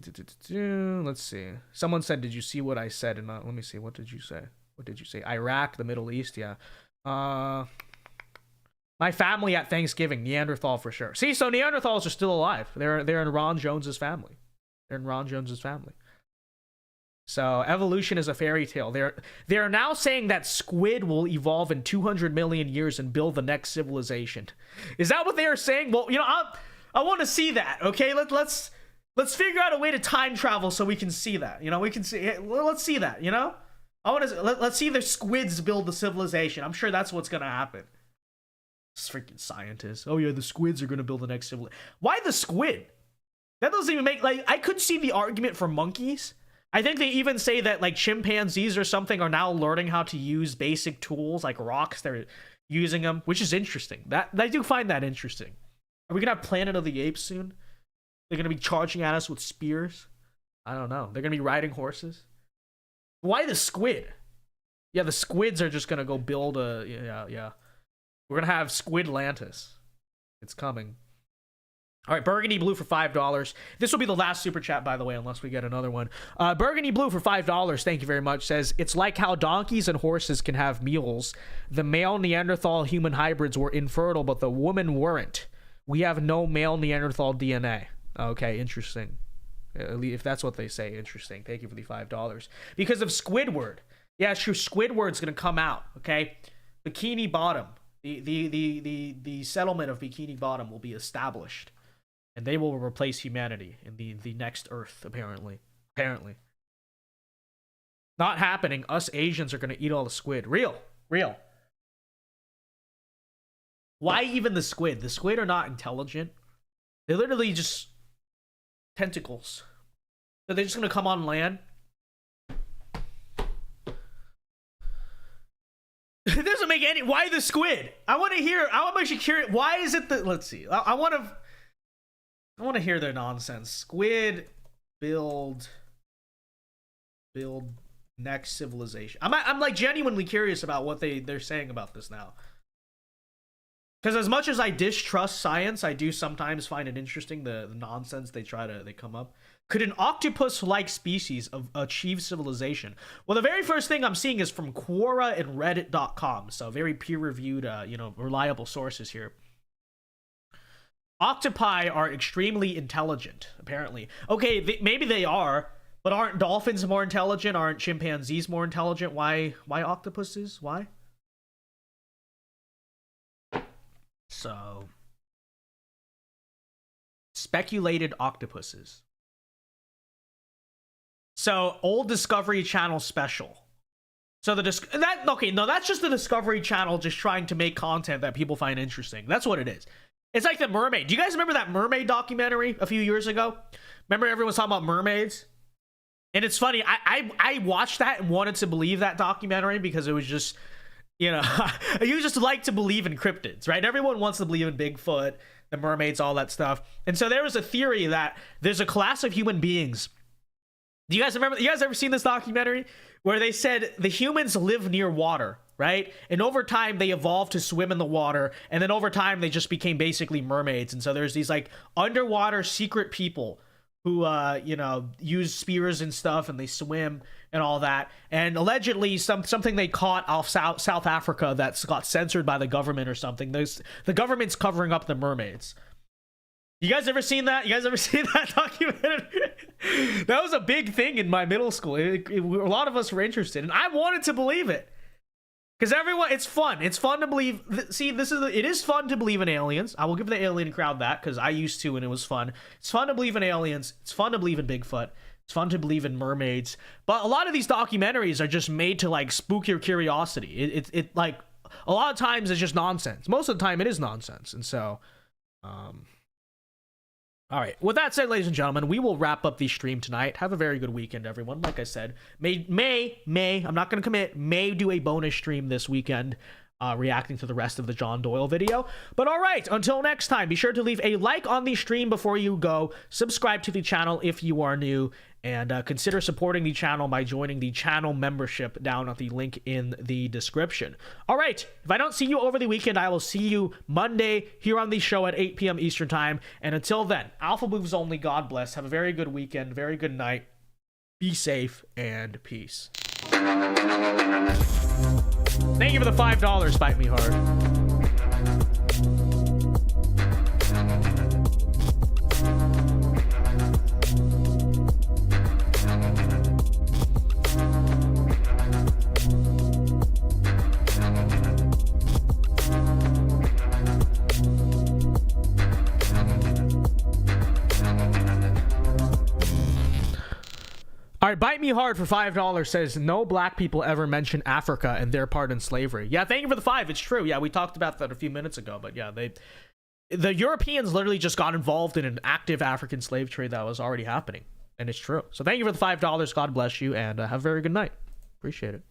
let's see. Someone said, did you see what I said? And let me see. What did you say? Iraq, the Middle East. Yeah. My family at Thanksgiving, Neanderthal for sure. See, so Neanderthals are still alive. They're in Ron Jones's family. So evolution is a fairy tale. They're now saying that squid will evolve in 200 million years and build the next civilization. Is that what they are saying? Well, you know, I want to see that. Okay, let's figure out a way to time travel so we can see that. You know, let's see that. You know, let's see the squids build the civilization. I'm sure that's what's gonna happen. This freaking scientists. Oh yeah, the squids are gonna build the next civilization. Why the squid? That doesn't even make, like, I could see the argument for monkeys. I think they even say that like chimpanzees or something are now learning how to use basic tools like rocks. They're using them, which is interesting. That I do find that interesting. Are we gonna have Planet of the Apes soon? They're gonna be charging at us with spears. I don't know. They're gonna be riding horses. Why the squid? Yeah, the squids are just gonna go build a yeah. We're gonna have Squidlantis. It's coming. All right, Burgundy Blue for $5. This will be the last super chat, by the way, unless we get another one. Burgundy Blue for $5. Thank you very much. Says, it's like how donkeys and horses can have mules. The male Neanderthal human hybrids were infertile, but the women weren't. We have no male Neanderthal DNA. Okay, interesting. If that's what they say, interesting. Thank you for the $5. Because of Squidward. Yeah, sure, Squidward's gonna come out, okay? Bikini Bottom. The settlement of Bikini Bottom will be established. And they will replace humanity in the next Earth, apparently. Apparently. Not happening. Us Asians are gonna eat all the squid. Real. Why even the squid? The squid are not intelligent. They're literally just tentacles. So they're just gonna come on land. It doesn't make any. Why the squid? I want to hear. I'm actually curious. Why is it that? Let's see. I want to hear their nonsense. Squid build next civilization. I'm like genuinely curious about what they're saying about this now. Because as much as I distrust science, I do sometimes find it interesting the nonsense they come up. Could an octopus-like species achieve civilization? Well, the very first thing I'm seeing is from Quora and Reddit.com, so very peer-reviewed, reliable sources here. Octopi are extremely intelligent, apparently. Okay, maybe they are, but aren't dolphins more intelligent? Aren't chimpanzees more intelligent? Why octopuses? Why? So, speculated octopuses. So, old Discovery Channel special. So that's just the Discovery Channel just trying to make content that people find interesting. That's what it is. It's like the mermaid. Do you guys remember that mermaid documentary a few years ago? Remember everyone was talking about mermaids? And it's funny, I watched that and wanted to believe that documentary because it was just, you just like to believe in cryptids, right? Everyone wants to believe in Bigfoot, the mermaids, all that stuff. And so there was a theory that there's a class of human beings. Do you guys remember? You guys ever seen this documentary where they said the humans live near water, right? And over time they evolved to swim in the water, and then over time they just became basically mermaids. And so there's these like underwater secret people who use spears and stuff, and they swim and all that. And allegedly something they caught off South Africa that got censored by the government or something. The government's covering up the mermaids. You guys ever seen that? You guys ever seen that documentary? That was a big thing in my middle school. A lot of us were interested, and I wanted to believe it. Because it's fun. It's fun to believe. See, it is fun to believe in aliens. I will give the alien crowd that, because I used to, and it was fun. It's fun to believe in aliens. It's fun to believe in Bigfoot. It's fun to believe in mermaids. But a lot of these documentaries are just made to like spook your curiosity. It like a lot of times it's just nonsense. Most of the time it is nonsense. And so, all right. With that said, ladies and gentlemen, we will wrap up the stream tonight. Have a very good weekend, everyone. Like I said, may I'm not going to commit, may do a bonus stream this weekend, reacting to the rest of the John Doyle video. But all right, until next time, be sure to leave a like on the stream before you go. Subscribe to the channel if you are new, and consider supporting the channel by joining the channel membership down at the link in the description. All right, if I don't see you over the weekend, I will see you Monday here on the show at 8 p.m. Eastern time. And until then, Alpha moves only. God bless. Have a very good weekend, very good night. Be safe, and peace. Thank you for the $5. Bite me hard. All right, Bite Me Hard for $5 says, no black people ever mention Africa and their part in slavery. Yeah, thank you for the 5. It's true. Yeah, we talked about that a few minutes ago. But yeah, the Europeans literally just got involved in an active African slave trade that was already happening. And it's true. So thank you for the $5. God bless you, and have a very good night. Appreciate it.